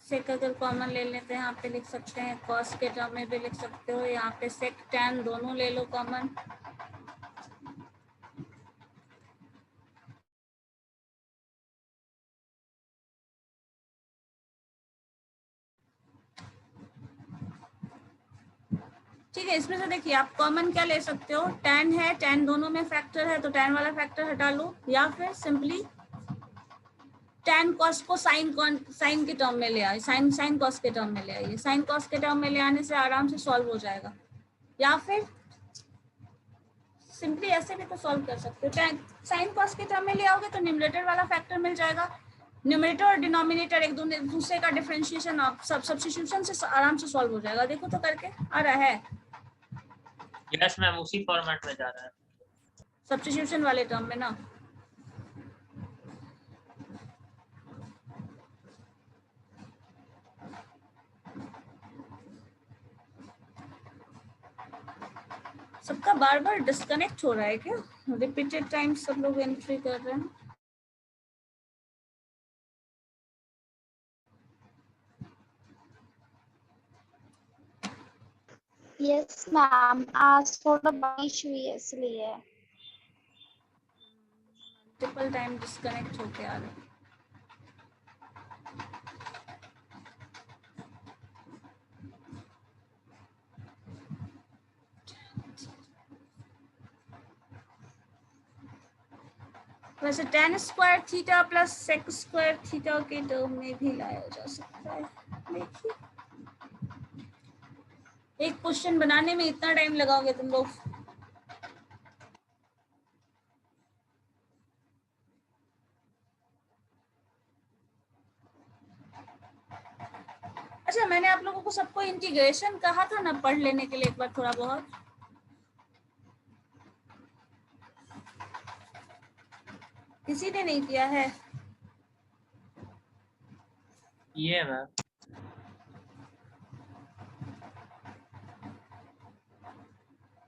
सेक अगर कॉमन ले लेते हैं यहाँ पे लिख सकते हैं, कॉस के टर्म में भी लिख सकते हो, यहाँ पे सेक tan दोनों ले लो कॉमन, ठीक है। इसमें से देखिए आप कॉमन क्या ले सकते हो, tan है, tan दोनों में फैक्टर है तो tan वाला फैक्टर हटा लो, या फिर सिंपली tan cos को साइन के टर्म में ले आए, साइन cos के टर्म में ले आइए, साइन cos के टर्म में ले आने से आराम से सॉल्व हो जाएगा, या फिर सिंपली ऐसे भी तो सॉल्व कर सकते हो, साइन cos के टर्म में ले आओगे तो न्यूमरेटर वाला फैक्टर मिल जाएगा, न्यूमरेटर और डिनोमिनेटर एक दूसरे का डिफरेंशिएशन आप सब्स्टिट्यूशन से आराम से सॉल्व हो जाएगा, देखो तो करके आ रहा है, यस मैम, उसी फॉर्मेट में जा रहा है। सब्स्टिट्यूशन वाले टर्म में ना, सबका बार बार डिस्कनेक्ट हो रहा है क्या, रिपीटेड टाइम सब लोग एंट्री कर रहे हैं। यस मैम, आज थोड़ा बारिश हुई है इसलिए। मल्टीपल टाइम डिस्कनेक्ट होके आ रहे हैं। वैसे tan square theta plus sec square theta के टर्म में भी लाया जा सकता है। देखिए एक क्वेश्चन बनाने में इतना टाइम लगाओगे तुम लोग। अच्छा मैंने आप लोगों को सबको इंटीग्रेशन कहा था ना पढ़ लेने के लिए एक बार थोड़ा बहुत। किसी ने नहीं किया है? ये मैम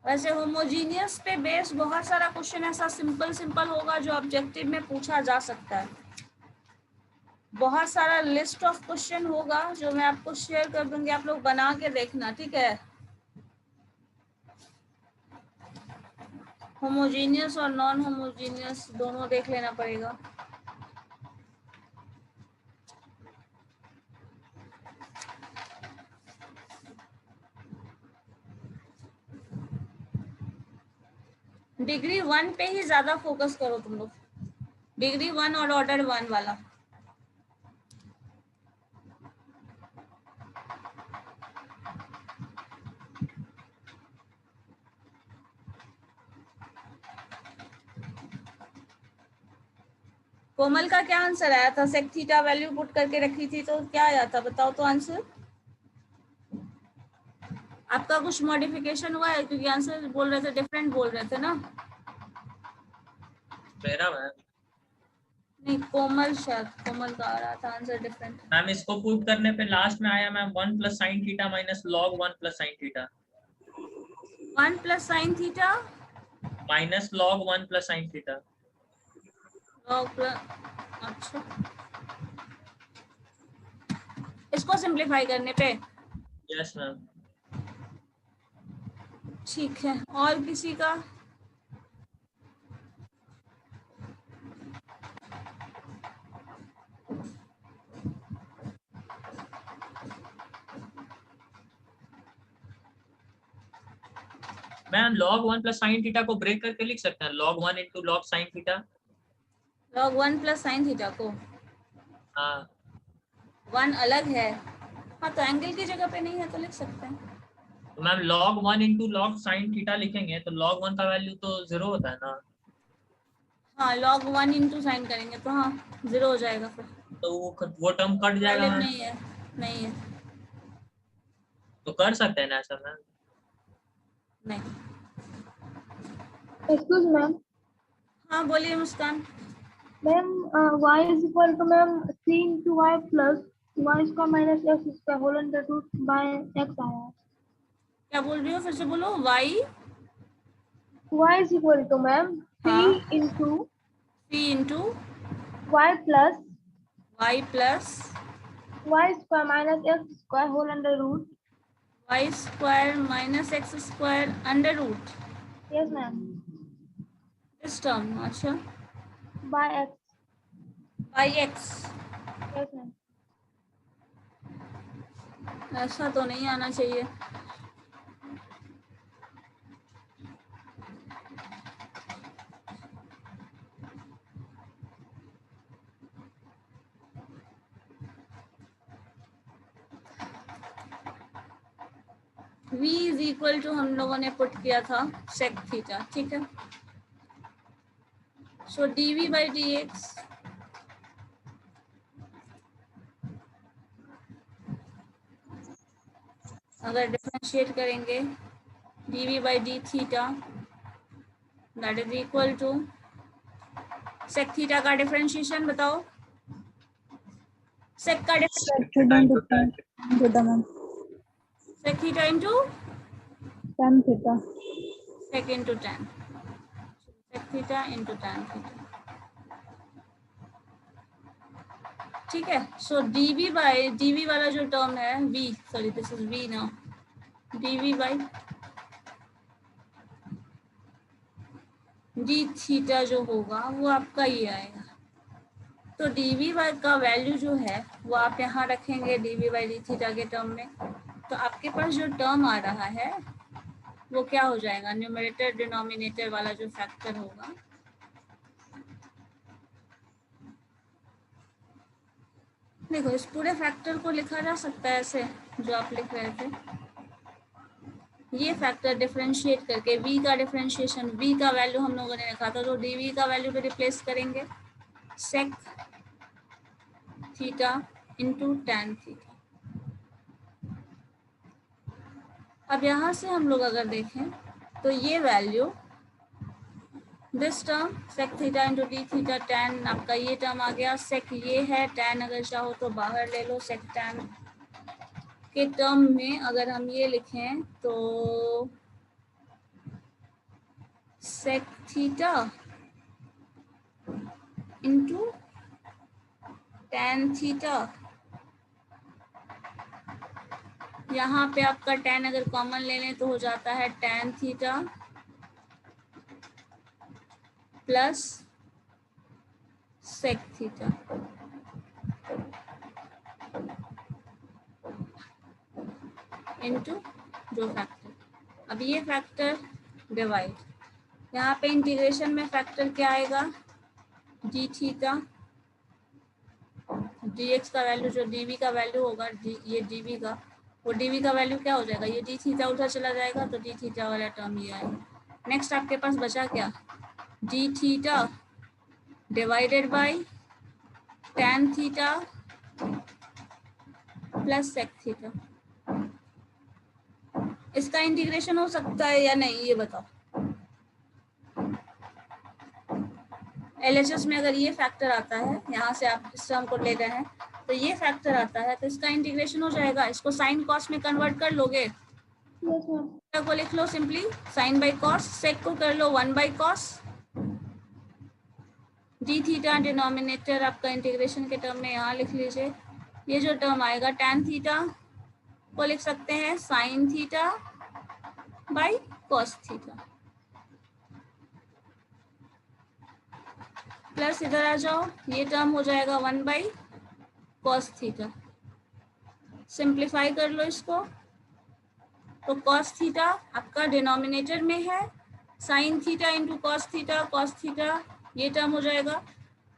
वैसे होमोजीनियस पे बेस बहुत सारा क्वेश्चन ऐसा सिंपल होगा जो ऑब्जेक्टिव में पूछा जा सकता है। बहुत सारा लिस्ट ऑफ क्वेश्चन होगा जो मैं आपको शेयर कर दूंगी, आप लोग बना के देखना, ठीक है। होमोजीनियस और नॉन होमोजीनियस दोनों देख लेना पड़ेगा। डिग्री 1 पे ही ज्यादा फोकस करो तुम लोग, डिग्री 1 और ऑर्डर 1 वाला। कोमल का क्या आंसर आया था? सेक थीटा वैल्यू पुट करके रखी थी तो क्या आया था, बताओ तो आंसर। आपका कुछ मॉडिफिकेशन हुआ है क्योंकि आंसर बोल रहे थे डिफरेंट बोल रहे थे ना। मेरा मैम नहीं कोमल, शायद कोमल का आ रहा था आंसर डिफरेंट। मैम इसको पुट करने पे लास्ट में आया ma'am 1 + sin theta minus log 1 + sin theta 1 + sin theta minus log 1 + sin theta. log अच्छा इसको सिंप्लीफाई करने पे यस मैम। ठीक है। और किसी का? मैम log 1 + sin थीटा को ब्रेक करके लिख सकते हैं, log 1 × log sin theta. log 1 + sin theta को हाँ 1 अलग है, हाँ तो एंगल की जगह पे नहीं है तो लिख सकते हैं। तो ma'am log 1 × log sin theta लिखेंगे तो log 1 का वैल्यू तो 0 होता है ना। हाँ log 1 × sin करेंगे तो हाँ 0 हो जाएगा फिर। तो वो टर्म कट जाएगा वैलिड मैम। नहीं है, नहीं है, तो कर सकते हैं ना ऐसा मैम। नहीं। Excuse ma'am. हाँ बोलिए Muskan. Ma'am y is equal to ma'am c into y plus y square minus x square whole under root by x आया। क्या बोल रही हो, फिर से बोलो। y is equal to ma'am c हाँ into c into y plus y plus y square minus x square whole under root. y square minus x square under root. Yes ma'am. इस टर्म, अच्छा by x। by x। Yes ma'am. ऐसा तो नहीं आना चाहिए। v is equal to हम लोगों ने पुट किया था sec थीटा, ठीक है। सो dv by dx अगर डिफरेंशिएट करेंगे dv by d theta that is equal to sec theta का डिफरेंशिएशन बताओ। sec का theta ma'am sec theta into tan theta sec into tan, sec theta into tan theta, ठीक है। So dv bye dv वाला जो term है v, sorry this is v now, dv by d theta जो होगा वो आपका ये आएगा। तो dv बाय का वैल्यू जो है वो आप यहाँ रखेंगे dv बाय d थीटा के टर्म में, तो आपके पास जो टर्म आ रहा है वो क्या हो जाएगा, न्यूमरेटर डिनोमिनेटर वाला जो फैक्टर होगा देखो इस पूरे फैक्टर को लिखा जा सकता है ऐसे जो आप लिख रहे थे, ये फैक्टर डिफरेंशिएट करके v का डिफरेंशिएशन, v का वैल्यू हम लोगों ने लिखा था तो dv का वैल्यू पे रिप्लेस करेंगे sec theta into tan theta. अब यहाँ से हम लोग अगर देखें तो ये value this term sec theta into D theta tan, आपका ये टर्म आ गया, sec ये है, tan अगर चाहो तो बाहर ले लो, sec tan के टर्म में अगर हम ये लिखें तो sec theta into tan theta, यहाँ पे आपका tan अगर कॉमन ले लें तो हो जाता है tan theta plus sec theta. Into जो फैक्टर, अब ये फैक्टर डिवाइड, यहाँ पे इंटीग्रेशन में फैक्टर क्या आएगा, डी थीटा, डी एक्स का वैल्यू जो डी वी का वैल्यू होगा, ये डी वी का, वो डी वी का वैल्यू क्या हो जाएगा, ये डी थीटा उधर चला जाएगा तो डी थीटा वाला टर्म ये आएगा। नेक्स्ट आपके पास बचा क्या, D theta divided by tan theta plus sec theta. इसका इंटीग्रेशन हो सकता है या नहीं ये बताओ। LHS में अगर ये फैक्टर आता है, यहाँ से आप इस टर्म को ले रहे हैं तो ये फैक्टर आता है तो इसका इंटीग्रेशन हो जाएगा, इसको साइन कॉस में कन्वर्ट कर लोगे, यस मैम। को लिख लो सिंपली साइन बाई कॉस, सेक को कर लो 1 by cos, D theta denominator आपका इंटीग्रेशन के टर्म में यहाँ लिख लीजिए, ये जो टर्म आएगा tan थीटा को लिख सकते हैं sine theta by cos theta, plus इधर आ जाओ, ये टर्म हो जाएगा 1 बाई कॉस थीटा, सिंप्लीफाई कर लो इसको तो कॉस थीटा आपका डिनोमिनेटर में है, sine theta into cos theta ये टर्म हो जाएगा,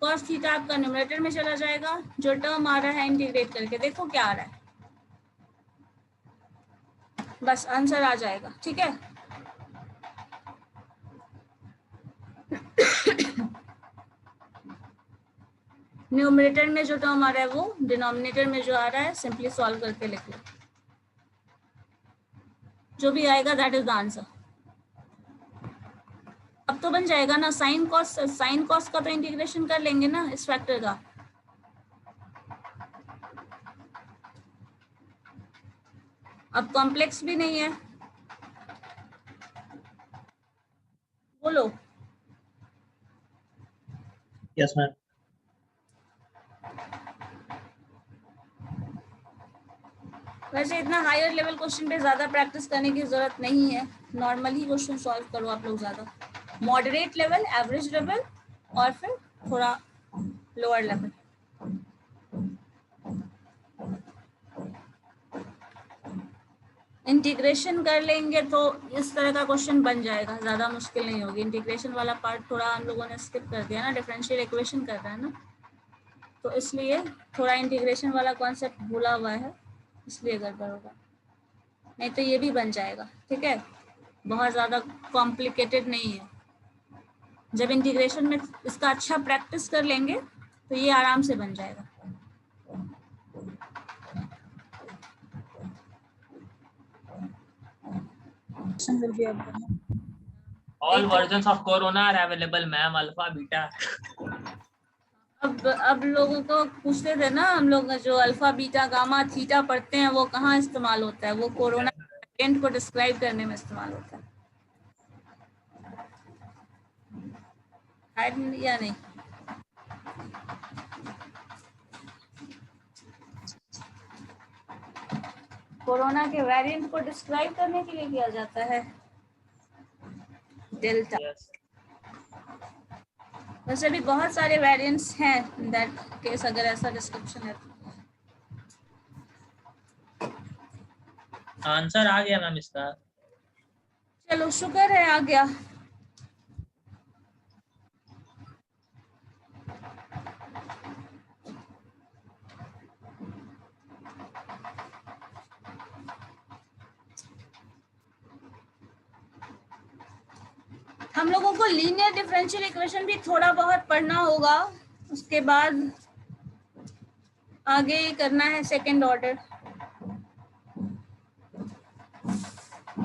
कॉस थीटा आपका न्यूमरेटर में चला जाएगा, जो टर्म आ रहा है इंटीग्रेट करके देखो क्या आ रहा है, बस आंसर आ जाएगा, ठीक है। न्यूमरेटर में जो टर्म आ रहा है वो डिनोमिनेटर में जो आ रहा है सिंपली सॉल्व करके लिख लो, जो भी आएगा दैट इज द आंसर। अब तो बन जाएगा ना, साइन कॉस का तो इंटीग्रेशन कर लेंगे ना इस फैक्टर का, अब कॉम्प्लेक्स भी नहीं है, बोलो। Yes ma'am. वैसे इतना हायर लेवल क्वेश्चन पे ज्यादा प्रैक्टिस करने की जरूरत नहीं है, नॉर्मल ही क्वेश्चन सॉल्व करो आप लोग, ज्यादा मॉडरेट लेवल, एवरेज लेवल और फिर थोड़ा लोअर लेवल। इंटीग्रेशन कर लेंगे तो इस तरह का क्वेश्चन बन जाएगा, ज्यादा मुश्किल नहीं होगी। इंटीग्रेशन वाला पार्ट थोड़ा हम लोगों ने स्किप कर दिया ना, डिफरेंशियल इक्वेशन कर रहा है ना, तो इसलिए थोड़ा इंटीग्रेशन वाला कॉन्सेप्ट भूला हुआ है, इसलिए गड़बड़ होगा, नहीं तो ये भी बन जाएगा, ठीक है, बहुत ज़्यादा कॉम्प्लिकेटेड नहीं है। जब इंटीग्रेशन में इसका अच्छा प्रैक्टिस कर लेंगे तो ये आराम से बन जाएगा। All versions of Corona are available, ma'am. Alpha, beta. अब लोगों को पूछते थे ना हम लोग, जो अल्फा बीटा गामा थीटा पढ़ते हैं वो कहाँ इस्तेमाल होता है, वो कोरोना वेरिएंट को डिस्क्राइब करने में इस्तेमाल होता है या नहीं। कोरोना के वेरिएंट को डिस्क्राइब करने के लिए किया जाता है डेल्टा। Yes. वैसे भी बहुत सारे वेरिएंट्स हैं इन दैट केस, अगर ऐसा डिस्क्रिप्शन है तो। आंसर आ गया मैम इसका। चलो शुक्र है आ गया। हम लोगों को लीनियर डिफरेंशियल इक्वेशन भी थोड़ा बहुत पढ़ना होगा, उसके बाद आगे करना है सेकंड ऑर्डर।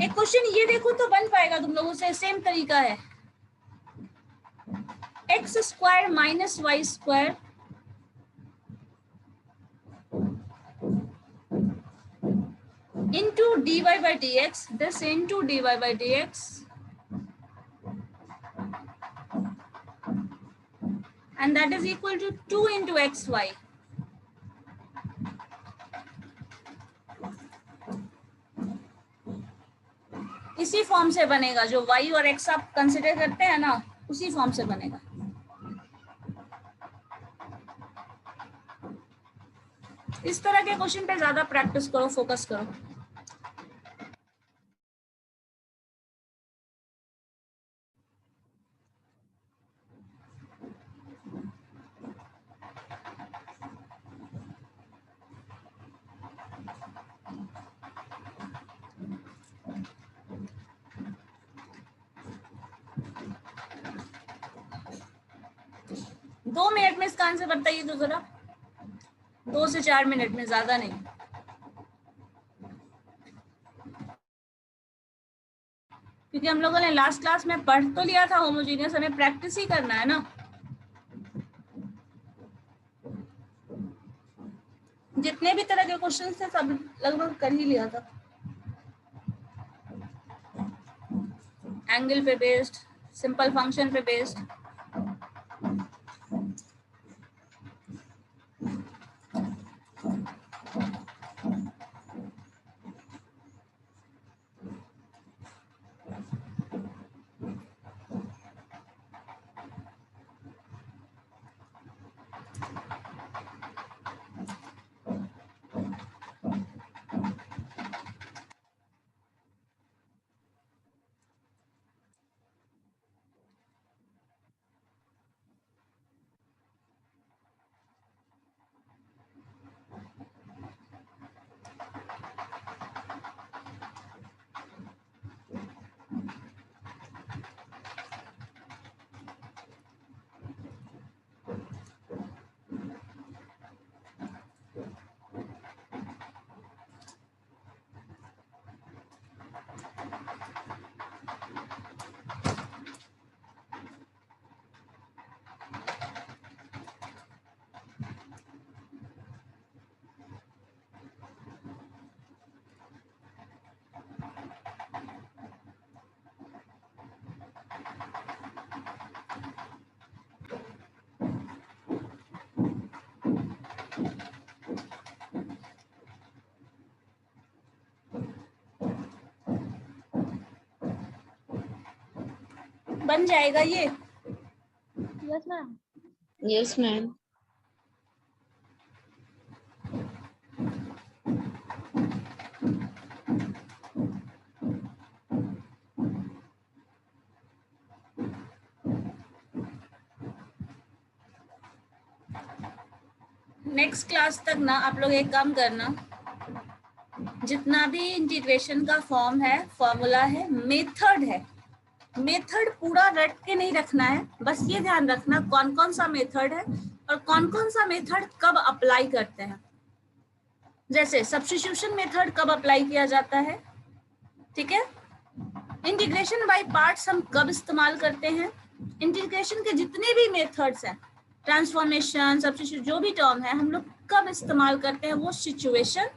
एक क्वेश्चन ये देखो तो बन पाएगा तुम लोगों से, सेम तरीका है। X square minus y square into dy by dx, this into dy by dx, and that is equal to 2 into xy. इसी फॉर्म से बनेगा, जो y और x आप कंसिडर करते हैं ना, उसी फॉर्म से बनेगा। इस तरह के क्वेश्चन पे ज्यादा प्रैक्टिस करो, फोकस करो। दो मिनट में इसका आंसर बताइए तो जरा, 2 से 4 मिनट में, ज्यादा नहीं। क्योंकि हम लोगों ने लास्ट क्लास में पढ़ तो लिया था होमोजीनियस, हमें प्रैक्टिस ही करना है ना। जितने भी तरह के क्वेश्चन थे सब लगभग कर ही लिया था। एंगल पे बेस्ड, सिंपल फंक्शन पे बेस्ड। बन जाएगा ये। Yes ma'am. Yes ma'am. Next class तक ना आप लोग एक काम करना, जितना भी इंटीग्रेशन का फॉर्म है, फॉर्मूला है, मेथड है, मेथड पूरा रट के नहीं रखना है। बस ये ध्यान रखना कौन कौन सा मेथड है और कौन कौन सा मेथड कब अप्लाई करते हैं। जैसे सब्स्टिट्यूशन मेथड कब अप्लाई किया जाता है, ठीक है। इंटीग्रेशन बाय पार्ट्स हम कब इस्तेमाल करते हैं। इंटीग्रेशन के जितने भी मेथड्स हैं, ट्रांसफॉर्मेशन, सब्स्टिट्यूशन, जो भी टर्म है, हम लोग कब इस्तेमाल करते हैं, वो सिचुएशन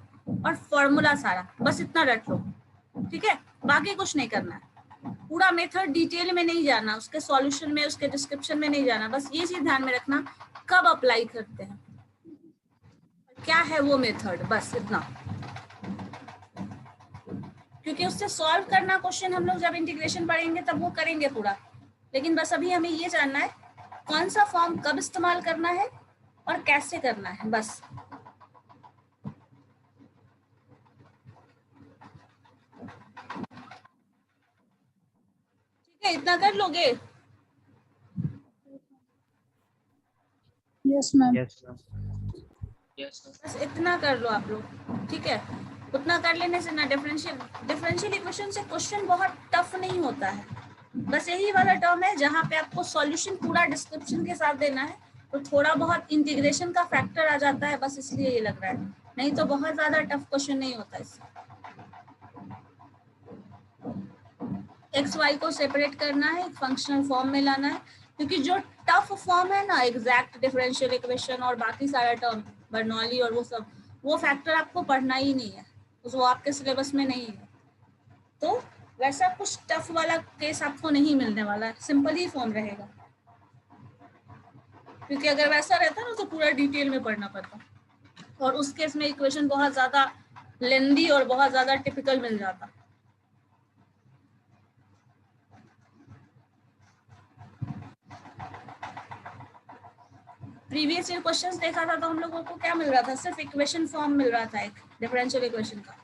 और फॉर्मूला सारा, बस इतना रट लो, ठीक है। बाकी कुछ नहीं करना है, पूरा मेथड डिटेल में नहीं जाना, उसके सॉल्यूशन में, उसके डिस्क्रिप्शन में नहीं जाना। बस ये चीज ध्यान में रखना कब अप्लाई करते हैं, क्या है वो मेथड, बस इतना। क्योंकि उससे सॉल्व करना क्वेश्चन हम लोग जब इंटीग्रेशन पढ़ेंगे तब वो करेंगे पूरा, लेकिन बस अभी हमें ये जानना है कौन सा फॉर्म कब इस्तेमाल करना है और कैसे करना है, बस। ठीक है, इतना कर लोगे। Yes ma'am. Yes ma'am. बस इतना कर लो आप लोग, ठीक है। उतना कर लेने से ना डिफरेंशियल इक्वेशन से क्वेश्चन बहुत टफ नहीं होता है, बस यही वाला टर्म है जहाँ पे आपको सॉल्यूशन पूरा डिस्क्रिप्शन के साथ देना है, तो थोड़ा बहुत इंटीग्रेशन का फैक्टर आ जाता है, बस इसलिए ये लग रहा है, नहीं तो बहुत ज्यादा टफ क्वेश्चन नहीं होता इससे। एक्स वाई को सेपरेट करना है, फंक्शनल फॉर्म में लाना है, क्योंकि जो टफ फॉर्म है ना, एग्जैक्ट डिफरेंशियल इक्वेशन और बाकी सारा टर्म, बर्नौली और वो सब, वो फैक्टर आपको पढ़ना ही नहीं है, वो आपके सिलेबस में नहीं है। तो वैसा कुछ टफ वाला केस आपको नहीं मिलने वाला है, सिंपल ही फॉर्म रहेगा, क्योंकि अगर वैसा रहता ना तो पूरा डिटेल में पढ़ना पड़ता, और उस केस में इक्वेशन बहुत ज्यादा लेंदी और बहुत ज्यादा टिपिकल मिल जाता। प्रीवियस ईयर क्वेश्चंस देखा था तो हम लोगों को क्या मिल रहा था, सिर्फ इक्वेशन फॉर्म मिल रहा था एक डिफरेंशियल इक्वेशन का।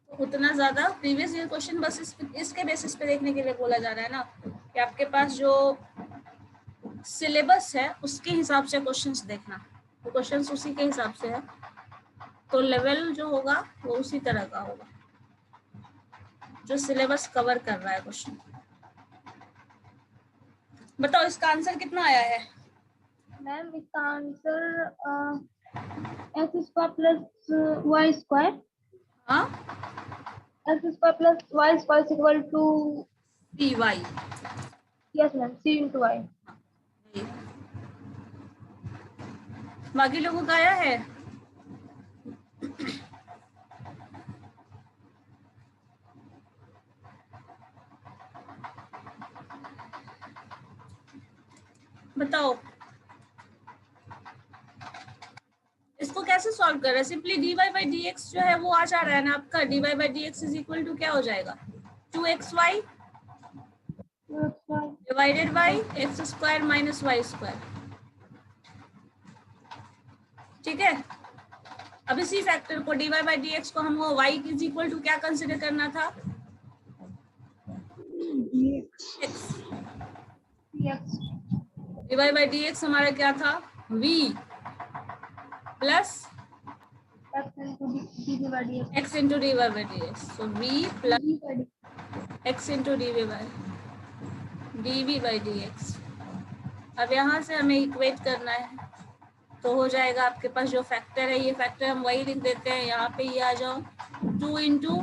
उतना ज्यादा प्रीवियस ईयर क्वेश्चन बस इसके बेसिस पे देखने के लिए बोला जा रहा है ना, कि आपके पास जो सिलेबस है उसके हिसाब से क्वेश्चंस देखना, तो क्वेश्चंस उसी के हिसाब से है, तो लेवल जो होगा वो उसी तरह का होगा जो सिलेबस कवर कर रहा है क्वेश्चन। बताओ इसका आंसर कितना आया है? मैम इसका answer x square plus y square, हाँ, x square plus y square equal to, P y, yes ma'am, C into y. बाकी लोगों का आया है? बताओ इसको कैसे सॉल्व कर रहे हैं? Simply dy by d x जो है वो आ जा रहा है ना आपका, dy by d x is equal to क्या हो जाएगा, 2xy divided by x square minus y square. ठीक है, अब इसी फैक्टर को dy बाई डी एक्स को हमको y इज इक्वल टू क्या कंसिडर करना था, x। dy by d x हमारा क्या था, v plus x into dy by d x, so v plus x into dv by d x. अब यहाँ से हमें इक्वेट करना है, तो हो जाएगा आपके पास जो फैक्टर है, ये फैक्टर हम वही लिख देते हैं, यहाँ पे ये आ जाओ 2 इंटू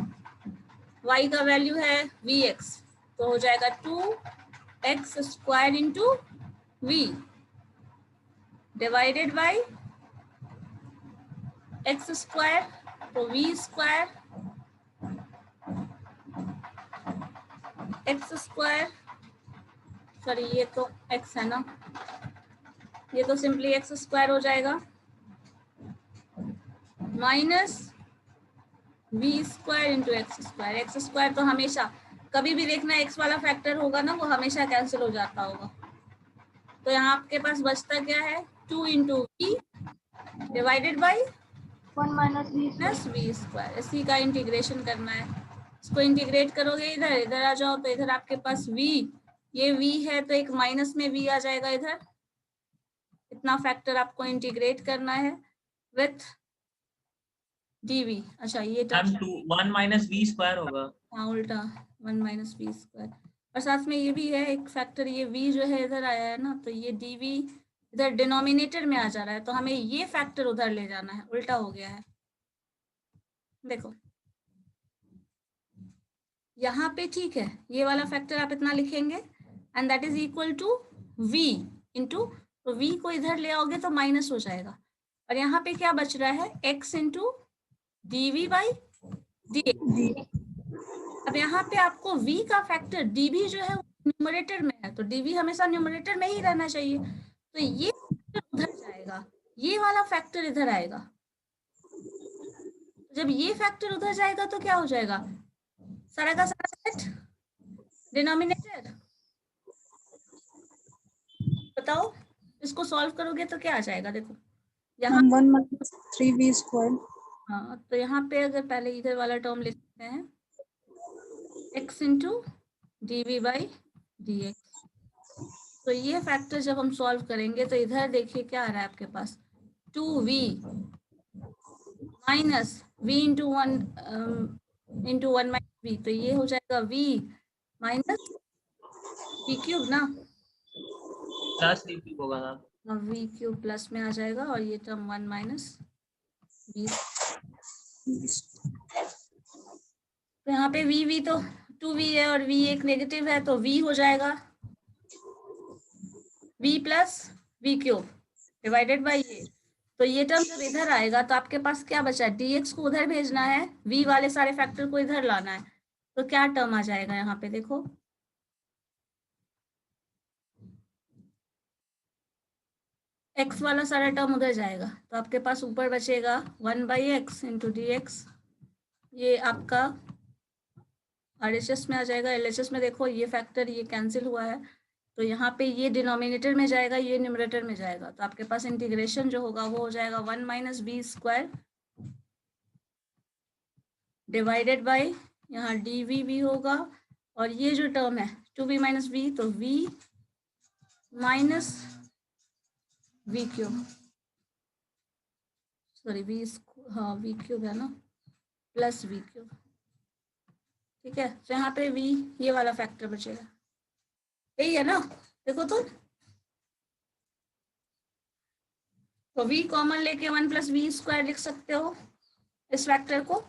वाई का वैल्यू है vx, तो हो जाएगा 2x square into v divided by x square, तो v square x square, sorry ये तो x है ना, ये तो सिंपली x स्क्वायर हो जाएगा minus v square into x square. X square तो हमेशा कभी भी देखना x वाला फैक्टर होगा ना, वो हमेशा कैंसिल हो जाता होगा, तो यहाँ आपके पास बचता क्या है, 2 into v divided by 1 minus v square. इसी का इंटीग्रेशन करना है, इसको इंटीग्रेट करोगे इधर, इधर आ जाओ तो इधर आपके पास v, ये v है तो एक माइनस में v आ जाएगा इधर, इतना फैक्टर आपको इंटीग्रेट करना है विथ dv। अच्छा ये मैम 1 माइनस v स्क्वायर होगा, हाँ उल्टा 1 माइनस वी स्क्वायर, और साथ में ये भी है एक फैक्टर, ये v जो है इधर आया है ना, तो ये dv इधर डिनोमिनेटर में आ जा रहा है, तो हमें ये फैक्टर उधर ले जाना है, उल्टा हो गया है। देखो यहाँ पे ठीक है, ये वाला फैक्टर आप इतना लिखेंगे and that is equal to v into, तो v को इधर ले आओगे तो माइनस हो जाएगा, और यहाँ पे क्या बच रहा है, x into dv by dx। अब यहाँ पे आपको v का फैक्टर dv जो है न्यूमरेटर में है, तो dv हमेशा न्यूमरेटर में ही रहना चाहिए, तो ये उधर जाएगा, ये वाला फैक्टर इधर आएगा, जब ये फैक्टर उधर जाएगा तो क्या हो जाएगा, सारा का सारा सेट डिनोमिनेटर। बताओ इसको सॉल्व करोगे तो क्या आ जाएगा, देखो यहाँ 1 माइनस 3v स्क्वायर, हाँ, तो यहाँ पे अगर पहले इधर वाला टर्म लिखते हैं x into dv by dx, तो ये फैक्टर जब हम सॉल्व करेंगे तो इधर देखिए क्या आ रहा है आपके पास, 2v minus v into 1 into 1 minus v, तो ये हो जाएगा v माइनस वी क्यूब ना, प्लस वी क्यूब होगा मैम। वी क्यूब प्लस में आ जाएगा और ये टर्म 1 माइनस वी। तो यहाँ पे v तो 2v है और v एक नेगेटिव है, तो v हो जाएगा v plus v cube divided by ये। तो ये टर्म जब इधर आएगा तो आपके पास क्या बचा है, dx को उधर भेजना है, v वाले सारे फैक्टर को इधर लाना है, तो क्या टर्म आ जाएगा यहाँ पे देखो, x वाला सारा टर्म उधर जाएगा, तो आपके पास ऊपर बचेगा 1/x इंटू dx। ये आपका RHS में आ जाएगा, LHS में देखो ये फैक्टर ये कैंसिल हुआ है, तो यहाँ पे ये डिनोमिनेटर में जाएगा, ये न्यूमरेटर में जाएगा, तो आपके पास इंटीग्रेशन जो होगा वो हो जाएगा 1 minus b square divided by यहाँ dv भी होगा, और ये जो टर्म है 2v माइनस v, तो v minus v cube, sorry v, हाँ वी क्यूब है ना, प्लस वी क्यूब। ठीक है, तो यहाँ पे v ये वाला फैक्टर बचेगा, यही है ना, देखो तो v कॉमन लेके 1 प्लस वी स्क्वायर लिख सकते हो इस फैक्टर को,